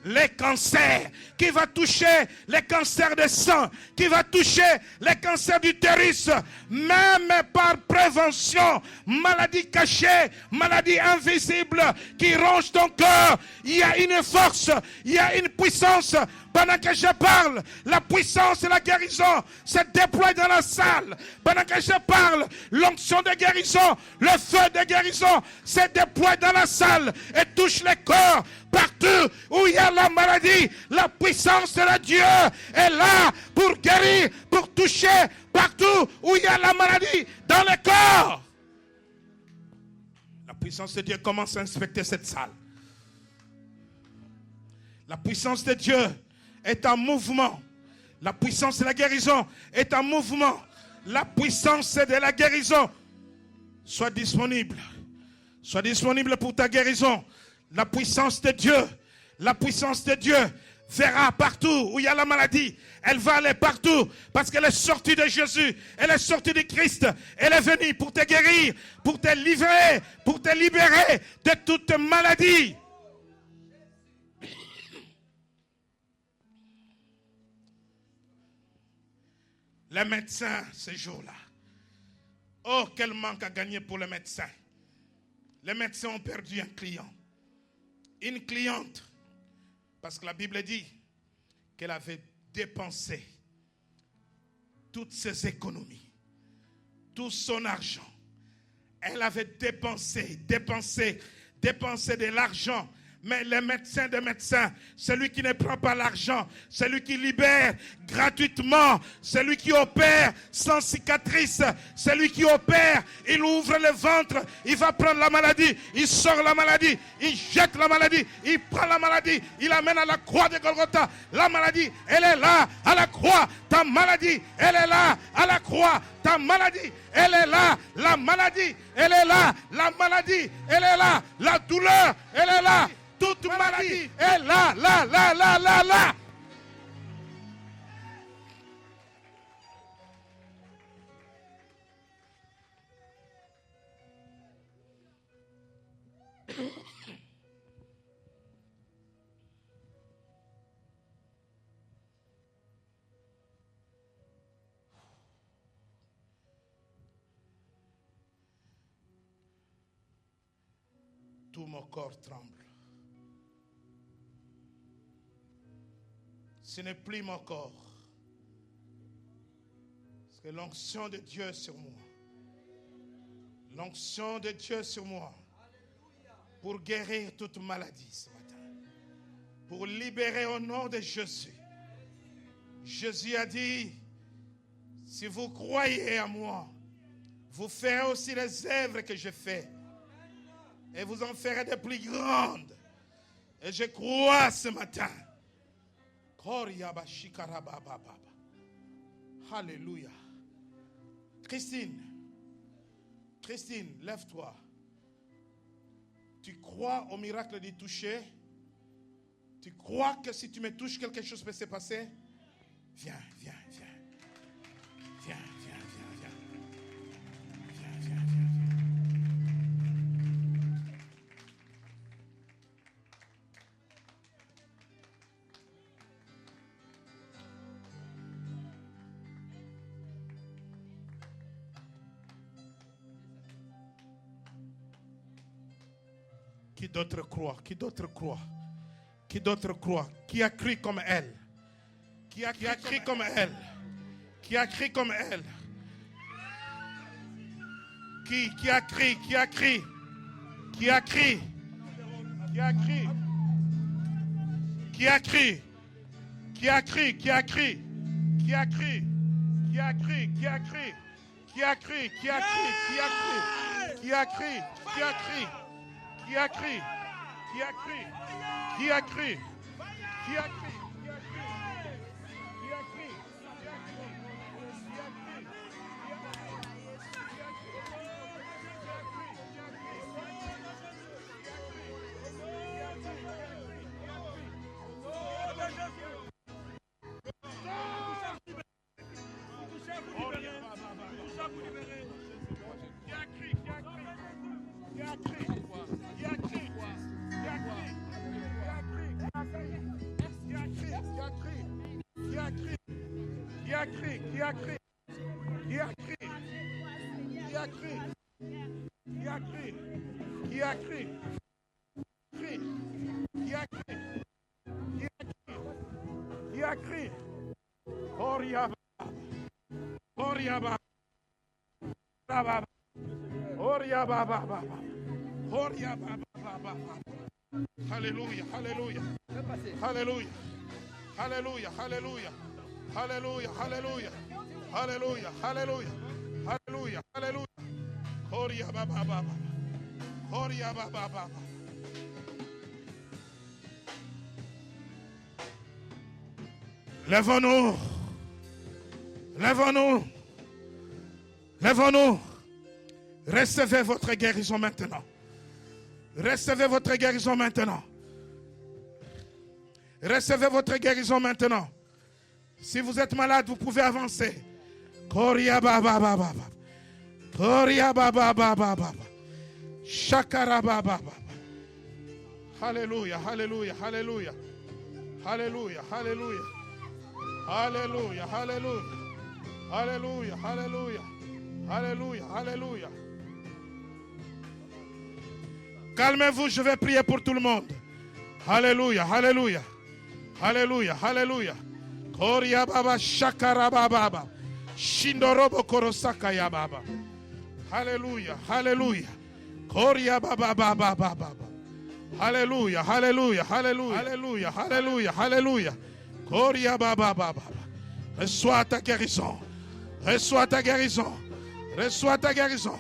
les cancers, qui va toucher les cancers de sang, qui va toucher les cancers d'utérus, même par prévention, maladie cachée, maladie invisible qui ronge ton cœur. Il y a une force, il y a une puissance. Pendant que je parle, la puissance et la guérison se déploient dans la salle. Pendant que je parle, l'onction de guérison, le feu de guérison se déploie dans la salle et touche les corps. Partout où il y a la maladie, la puissance de Dieu est là pour guérir, pour toucher. Partout où il y a la maladie, dans le corps. La puissance de Dieu commence à inspecter cette salle. La puissance de Dieu est en mouvement. La puissance de la guérison est en mouvement. La puissance de la guérison soit disponible. Sois disponible pour ta guérison. La puissance de Dieu verra partout où il y a la maladie. Elle va aller partout parce qu'elle est sortie de Jésus. Elle est sortie de Christ. Elle est venue pour te guérir, pour te livrer, pour te libérer de toute maladie. Les médecins, ces jours-là. Oh, quel manque à gagner pour les médecins. Les médecins ont perdu un client. Une cliente. Parce que la Bible dit qu'elle avait dépensé toutes ses économies, tout son argent. Elle avait dépensé de l'argent. Mais le médecin des médecins, celui qui ne prend pas l'argent, celui qui libère gratuitement, celui qui opère sans cicatrice, celui qui opère, il ouvre le ventre, il va prendre la maladie, il sort la maladie, il jette la maladie, il prend la maladie, il l'amène à la croix de Golgotha. La maladie, elle est là, à la croix. Ta maladie, elle est là, à la croix. Ta maladie, elle est là. La maladie, elle est là. La maladie, elle est là. La douleur, elle est là. Toute maladie est là, là. Tout mon corps tremble. Ce n'est plus mon corps. Parce que l'onction de Dieu est sur moi. L'onction de Dieu est sur moi. Pour guérir toute maladie ce matin. Pour libérer au nom de Jésus. Jésus a dit, si vous croyez à moi, vous ferez aussi les œuvres que je fais. Et vous en ferez de plus grandes. Et je crois ce matin. Alléluia. Christine, lève-toi. Tu crois au miracle du toucher? Tu crois que si tu me touches, quelque chose peut se passer? Viens. Qui d'autre croit? Qui d'autre croit? Qui d'autre croit? Qui a cru comme elle? Qui a cru comme elle? Qui a cru comme elle? Qui a cru? Qui a cru? Qui a cru? Qui a cru? Qui a cru? Qui a cru? Qui a cru? Qui a cru? Qui a cru? Qui a cru? Qui a cru? Qui a cru? Qui a cru? Qui a cru? Qui a cru? Qui a cru? Qui a cru? Qui a cru? Qui a crié? Qui a crié? Qui a crié? Qui a crié? Qui a crié? Qui a crié? Qui a crié? Qui a crié? Oriaba. Oriaba. Oriaba. Oriaba. Alléluia, alléluia. Alléluia. Alléluia, alléluia. Alléluia, alléluia. Alléluia, alléluia. Alléluia, alléluia. Oriaba. Oriaba. Lèvons-nous. Lèvons-nous. Lèvons-nous. Recevez votre guérison maintenant. Recevez votre guérison maintenant. Recevez votre guérison maintenant. Si vous êtes malade, vous pouvez avancer. Koria baba baba. Koria baba baba. Shakara baba. Alléluia, alléluia, alléluia. Alléluia, alléluia. Alléluia, alléluia. Alléluia, alléluia. Alléluia, alléluia. Calmez-vous, je vais prier pour tout le monde. Alléluia, alléluia. Alléluia, alléluia. Koria baba shakara baba. Shindorobo korosaka ya baba. Alléluia, alléluia. Koria baba baba. Alléluia, alléluia, alléluia. Alléluia, alléluia, alléluia. Koria baba. Reçois ta guérison. Reçois ta guérison. Reçois ta guérison.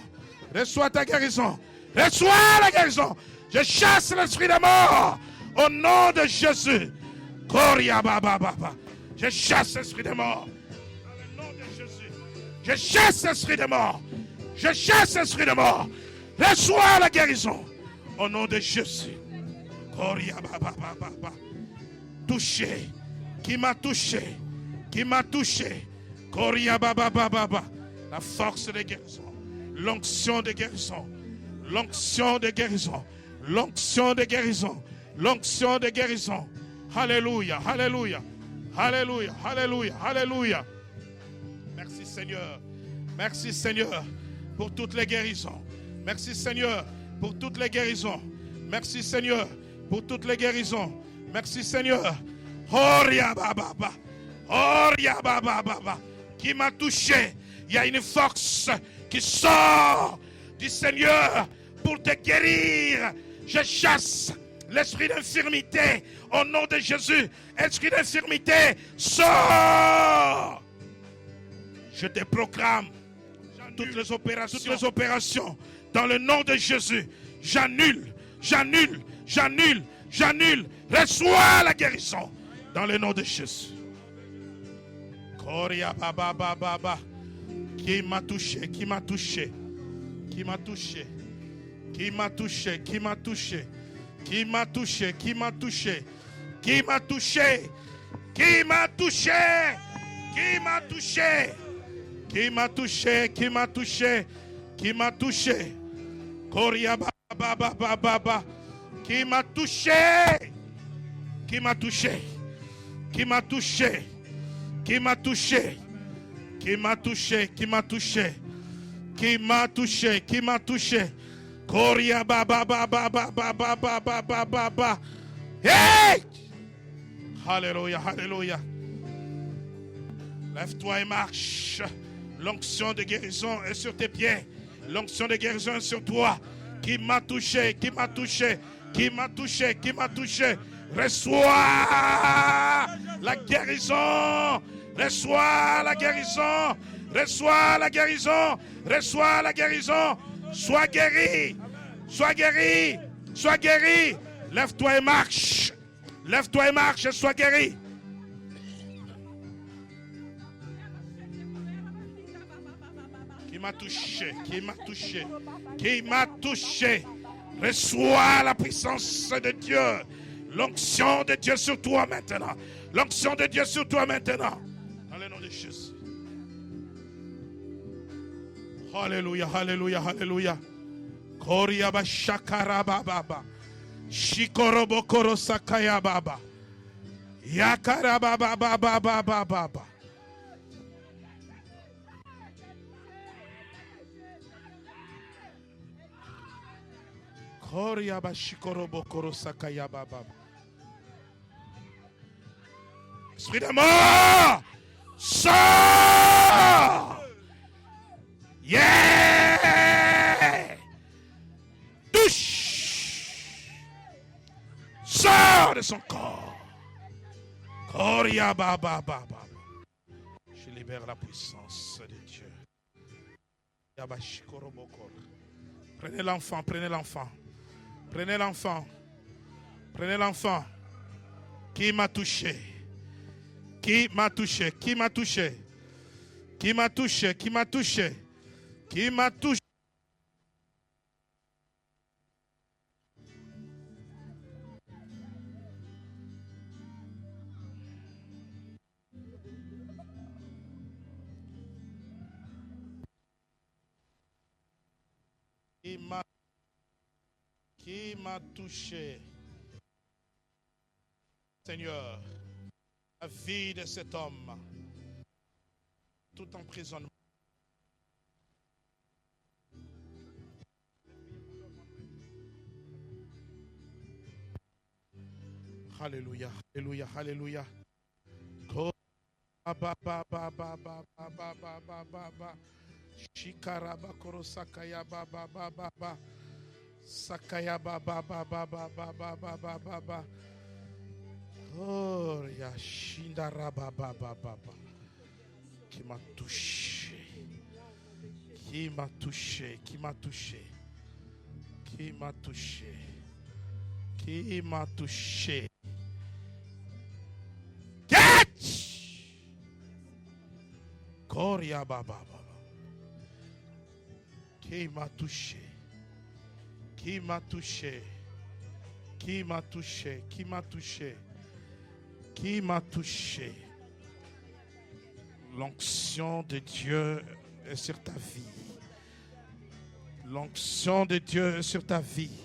Reçois ta guérison. Reçois la guérison. Je chasse l'esprit de mort au nom de Jésus. Koria baba. Je chasse l'esprit de mort. Dans le nom de Jésus. Je chasse l'esprit de mort. Je chasse l'esprit de mort. Reçois la guérison au nom de Jésus. Koria baba. Touché. Qui m'a touché. Qui m'a touché. Koria baba. La force de guérison. L'onction de guérison. L'onction de guérison. L'onction de guérison. L'onction de guérison. Alléluia, alléluia. Alléluia, alléluia, alléluia. Merci Seigneur. Merci Seigneur pour toutes les guérisons. Merci Seigneur pour toutes les guérisons. Merci Seigneur pour toutes les guérisons. Merci Seigneur. Oria baba. Oria baba. Qui m'a touché. Il y a une force qui sort du Seigneur pour te guérir. Je chasse l'esprit d'infirmité au nom de Jésus. Esprit d'infirmité, sors. Je te proclame toutes les opérations dans le nom de Jésus. J'annule. Reçois la guérison dans le nom de Jésus. Koria baba. Qui m'a touché. Qui m'a touché. Qui m'a touché. Qui m'a touché. Qui m'a touché. Qui m'a touché. Qui m'a touché. Qui m'a touché. Qui m'a touché. Qui m'a touché. Qui m'a touché. Qui m'a touché. Qui m'a touché. Koria baba. Qui m'a touché. Qui m'a touché. Qui m'a touché. Qui m'a touché. Qui m'a touché. Qui m'a touché. Qui m'a touché. Qui m'a touché. Koria baba. Hey! Alléluia, alléluia. Lève-toi et marche. L'onction de guérison est sur tes pieds. L'onction de guérison est sur toi. Qui m'a touché, qui m'a touché, qui m'a touché, qui m'a touché. Reçois la guérison. Reçois la guérison. Reçois la guérison. Reçois la guérison. Sois guéri. Sois guéri. Sois guéri. Lève-toi et marche. Lève-toi et marche et sois guéri. Qui m'a touché, qui m'a touché, qui m'a touché. Reçois la puissance de Dieu. L'onction de Dieu sur toi maintenant. L'onction de Dieu sur toi maintenant. Dans le nom de Jésus. Alléluia, alléluia, alléluia. Koriaba shakara baba. Shikorobo korosakaya baba. Yakara baba baba baba baba. Koryaba shikorobo korosakaya baba. Esprit de mort, sors! Yeah! Touche! Sors de son corps. Koria baba baba. Je libère la puissance de Dieu. Prenez l'enfant, prenez l'enfant. Prenez l'enfant. Prenez l'enfant. Qui m'a touché? Qui m'a touché? Qui m'a touché? Qui m'a touché? Qui m'a touché? Qui m'a touché? Qui m'a touché? Seigneur, la vie de cet homme, tout emprisonnement. Alléluia, alléluia, alléluia. Shikaraba korosakaya baba baba baba. Sakaya baba baba baba baba baba. Oh, Yashinda baba baba. Qui m'a touché? Qui m'a touché? Qui m'a touché? Qui m'a touché? Qui m'a touché? Catch! Koria baba baba. Qui m'a touché? Qui m'a touché? Qui m'a touché? Qui m'a touché? Qui m'a touché? L'onction de Dieu est sur ta vie. L'onction de Dieu est sur ta vie.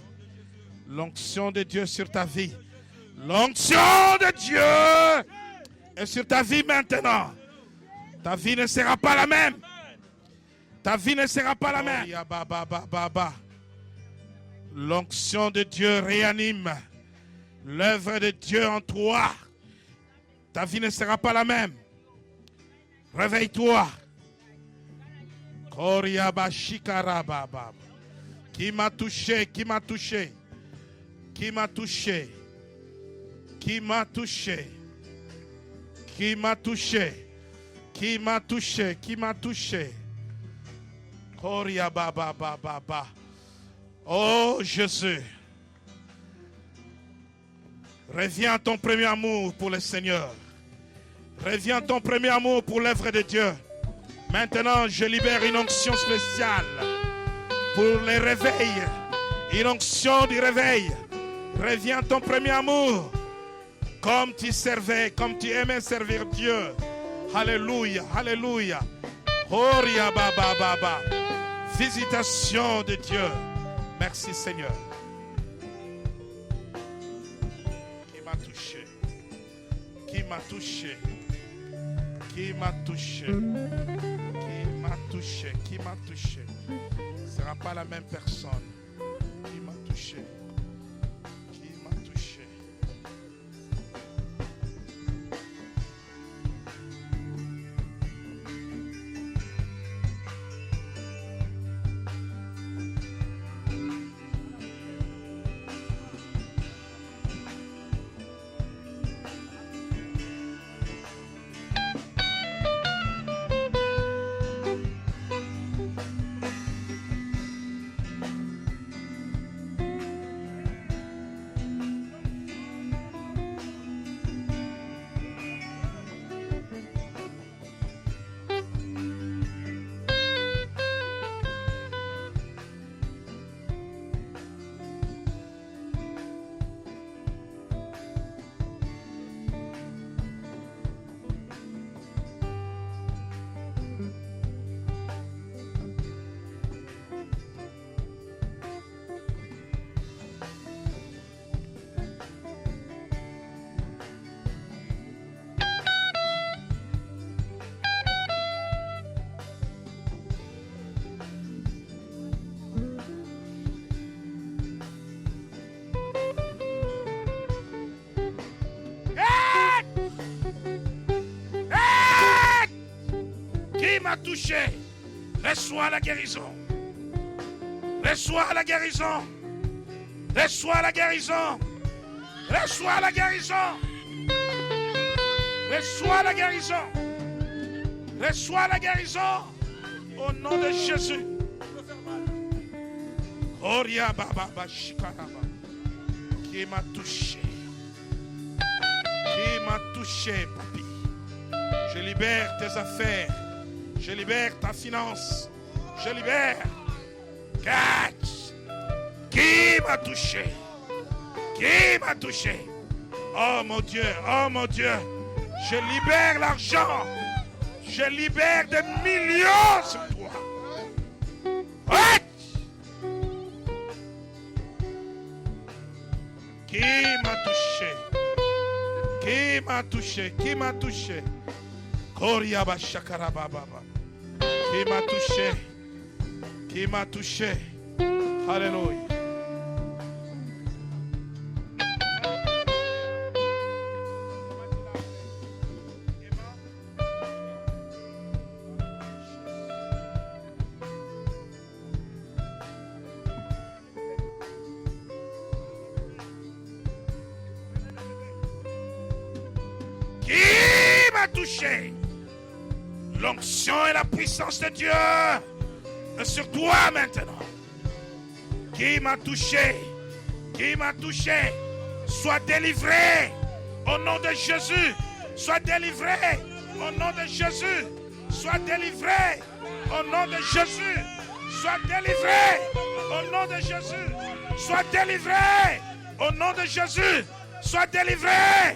L'onction de Dieu est sur ta vie. L'onction de Dieu est sur ta vie maintenant. Ta vie ne sera pas la même. Ta vie ne sera pas la même. L'onction de Dieu réanime l'œuvre de Dieu en toi. Ta vie ne sera pas la même. Réveille-toi. Qui m'a touché? Qui m'a touché? Qui m'a touché? Qui m'a touché? Qui m'a touché? Qui m'a touché? Qui m'a touché? Oh Jésus, reviens à ton premier amour pour le Seigneur. Reviens à ton premier amour pour l'œuvre de Dieu. Maintenant, je libère une onction spéciale pour les réveils. Une onction du réveil. Reviens à ton premier amour. Comme tu servais, comme tu aimais servir Dieu. Alléluia, alléluia. Horia baba baba. Visitation de Dieu. Merci Seigneur. Qui m'a touché? Qui m'a touché? Qui m'a touché? Qui m'a touché? Qui m'a touché? Ce ne sera pas la même personne. Qui m'a touché? Qui m'a touché? m'a touché. Reçois la guérison. Reçois la guérison. Reçois la guérison. Reçois la guérison. Reçois la guérison. Reçois la guérison. Au nom de Jésus. Oria baba bashikaraba. Qui m'a touché. Qui m'a touché, papi. Je libère tes affaires. Je libère ta finance. Je libère. Catch. Qui m'a touché? Qui m'a touché? Oh mon Dieu, oh mon Dieu. Je libère l'argent. Je libère des millions sur toi. What? Qui m'a touché? Qui m'a touché? Qui m'a touché? Koriaba shakarababa. Qui m'a touché? Qui m'a touché? Alléluia. Qui m'a touché? L'onction et la puissance de Dieu est sur toi maintenant. Qui m'a touché? Qui m'a touché? Sois délivré au nom de Jésus. Sois délivré au nom de Jésus. Sois délivré au nom de Jésus. Sois délivré au nom de Jésus. Sois délivré au nom de Jésus. Sois délivré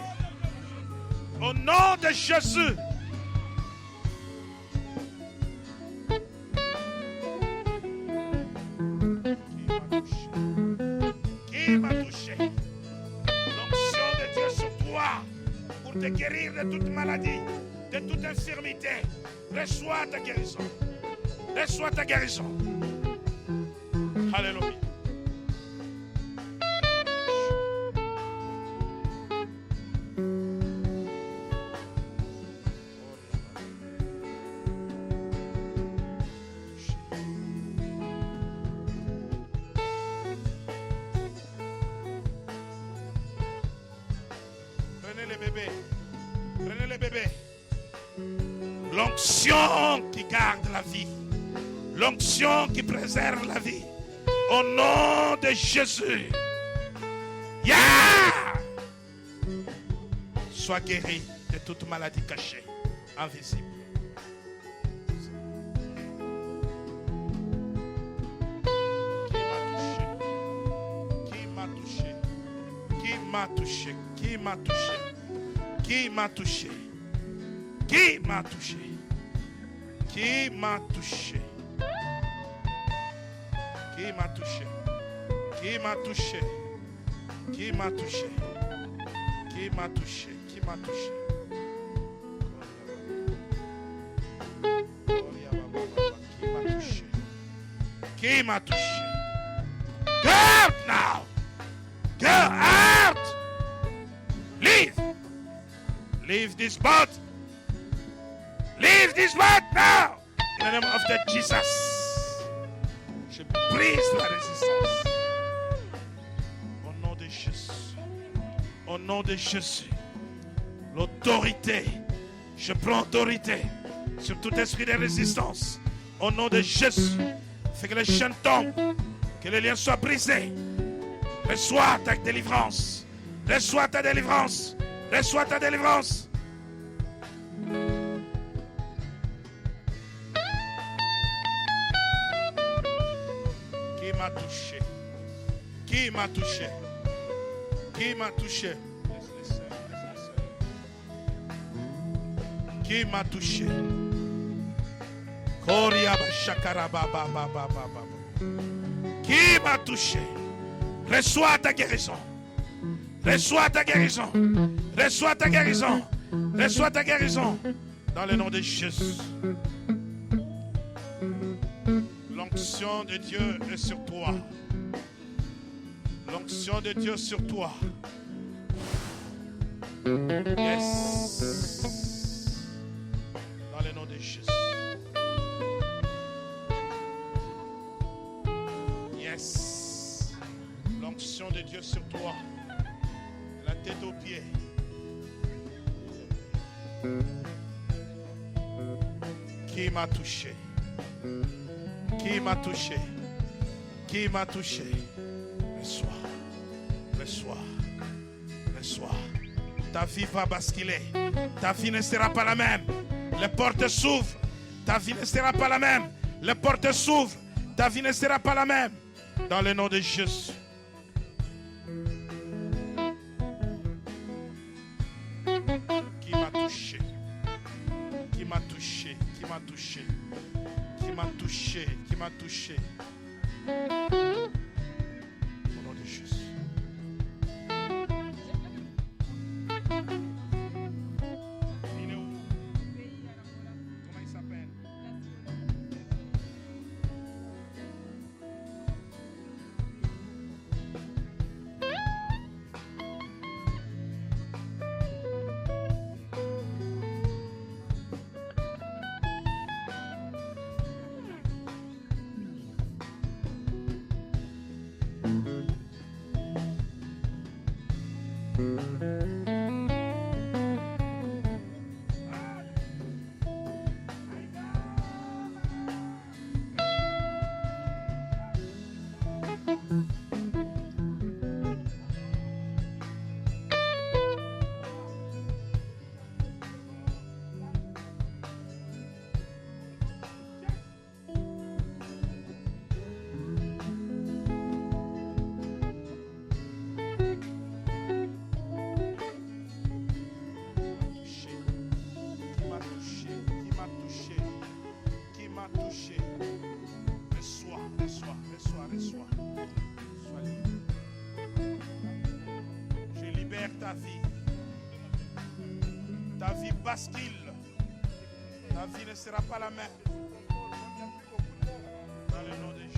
au nom de Jésus. Qui m'a touché? L'onction de Dieu sur toi pour te guérir de toute maladie, de toute infirmité. Reçois ta guérison. Reçois ta guérison. Alléluia. Prenez les bébés. Prenez les bébés. L'onction qui garde la vie. L'onction qui préserve la vie. Au nom de Jésus. Yeah! Sois guéri de toute maladie cachée, invisible. Qui m'a touché? Qui m'a touché? Qui m'a touché? Qui m'a touché? Qui m'a touché? Qui m'a touché? Qui m'a touché? Qui m'a touché? Qui m'a touché? Qui m'a touché? Qui m'a touché? Qui m'a touché? Qui m'a touché? Go out now! Go out! Leave! Leave this boat! Leave this boat now! In the name of the Jesus! Je brise la résistance. Au nom de Jésus. Au nom de Jésus. L'autorité. Je prends autorité sur tout esprit de résistance. Au nom de Jésus. Fais que les chaînes tombent. Que les liens soient brisés. Reçois ta délivrance. Reçois ta délivrance. Reçois ta délivrance. Qui m'a touché? Qui m'a touché? Qui m'a touché? Qui m'a touché? Qui m'a touché? Reçois ta guérison. Reçois ta guérison. Reçois ta guérison. Reçois ta guérison. Dans le nom de Jésus. L'onction de Dieu est sur toi. L'onction de Dieu sur toi. Yes. Dans le nom de Jésus. de Dieu sur toi. De la tête aux pieds. Qui m'a touché? Qui m'a touché? Qui m'a touché? Reçois. Reçois. Reçois. Ta vie va basculer. Ta vie ne sera pas la même. Les portes s'ouvrent. Ta vie ne sera pas la même. Les portes s'ouvrent. Ta vie ne sera pas la même. Dans le nom de Jésus. Qui m'a touché? Qui m'a touché? Qui m'a touché? Qui m'a touché? Qui m'a touché? Au nom de Jésus. Il est où? Comment il s'appelle? Touché. Reçois, reçois, reçois, reçois. Sois libre. Je libère ta vie. Ta vie bascule. Ta vie ne sera pas la même. Dans le nom de Jésus.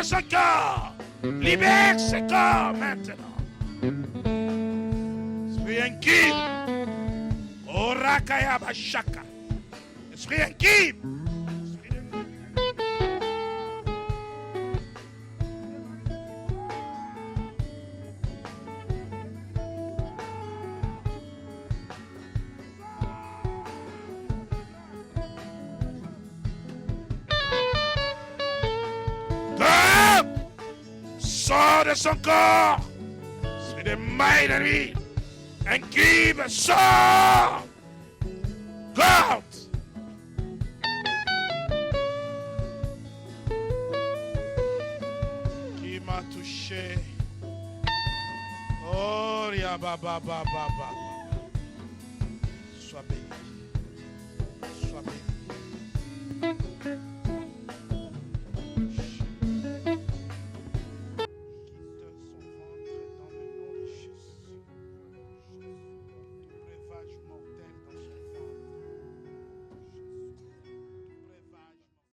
Ce corps, libère ce corps maintenant. Esprit inquiet, Orakaya Bashaka. Esprit inquiet. Sors de son corps. C'est des mailles de lui. Un cuivre, sort. Go out. Qui m'a touché? Oh, ria ba ba ba ba ba. Sois béni. Sois béni.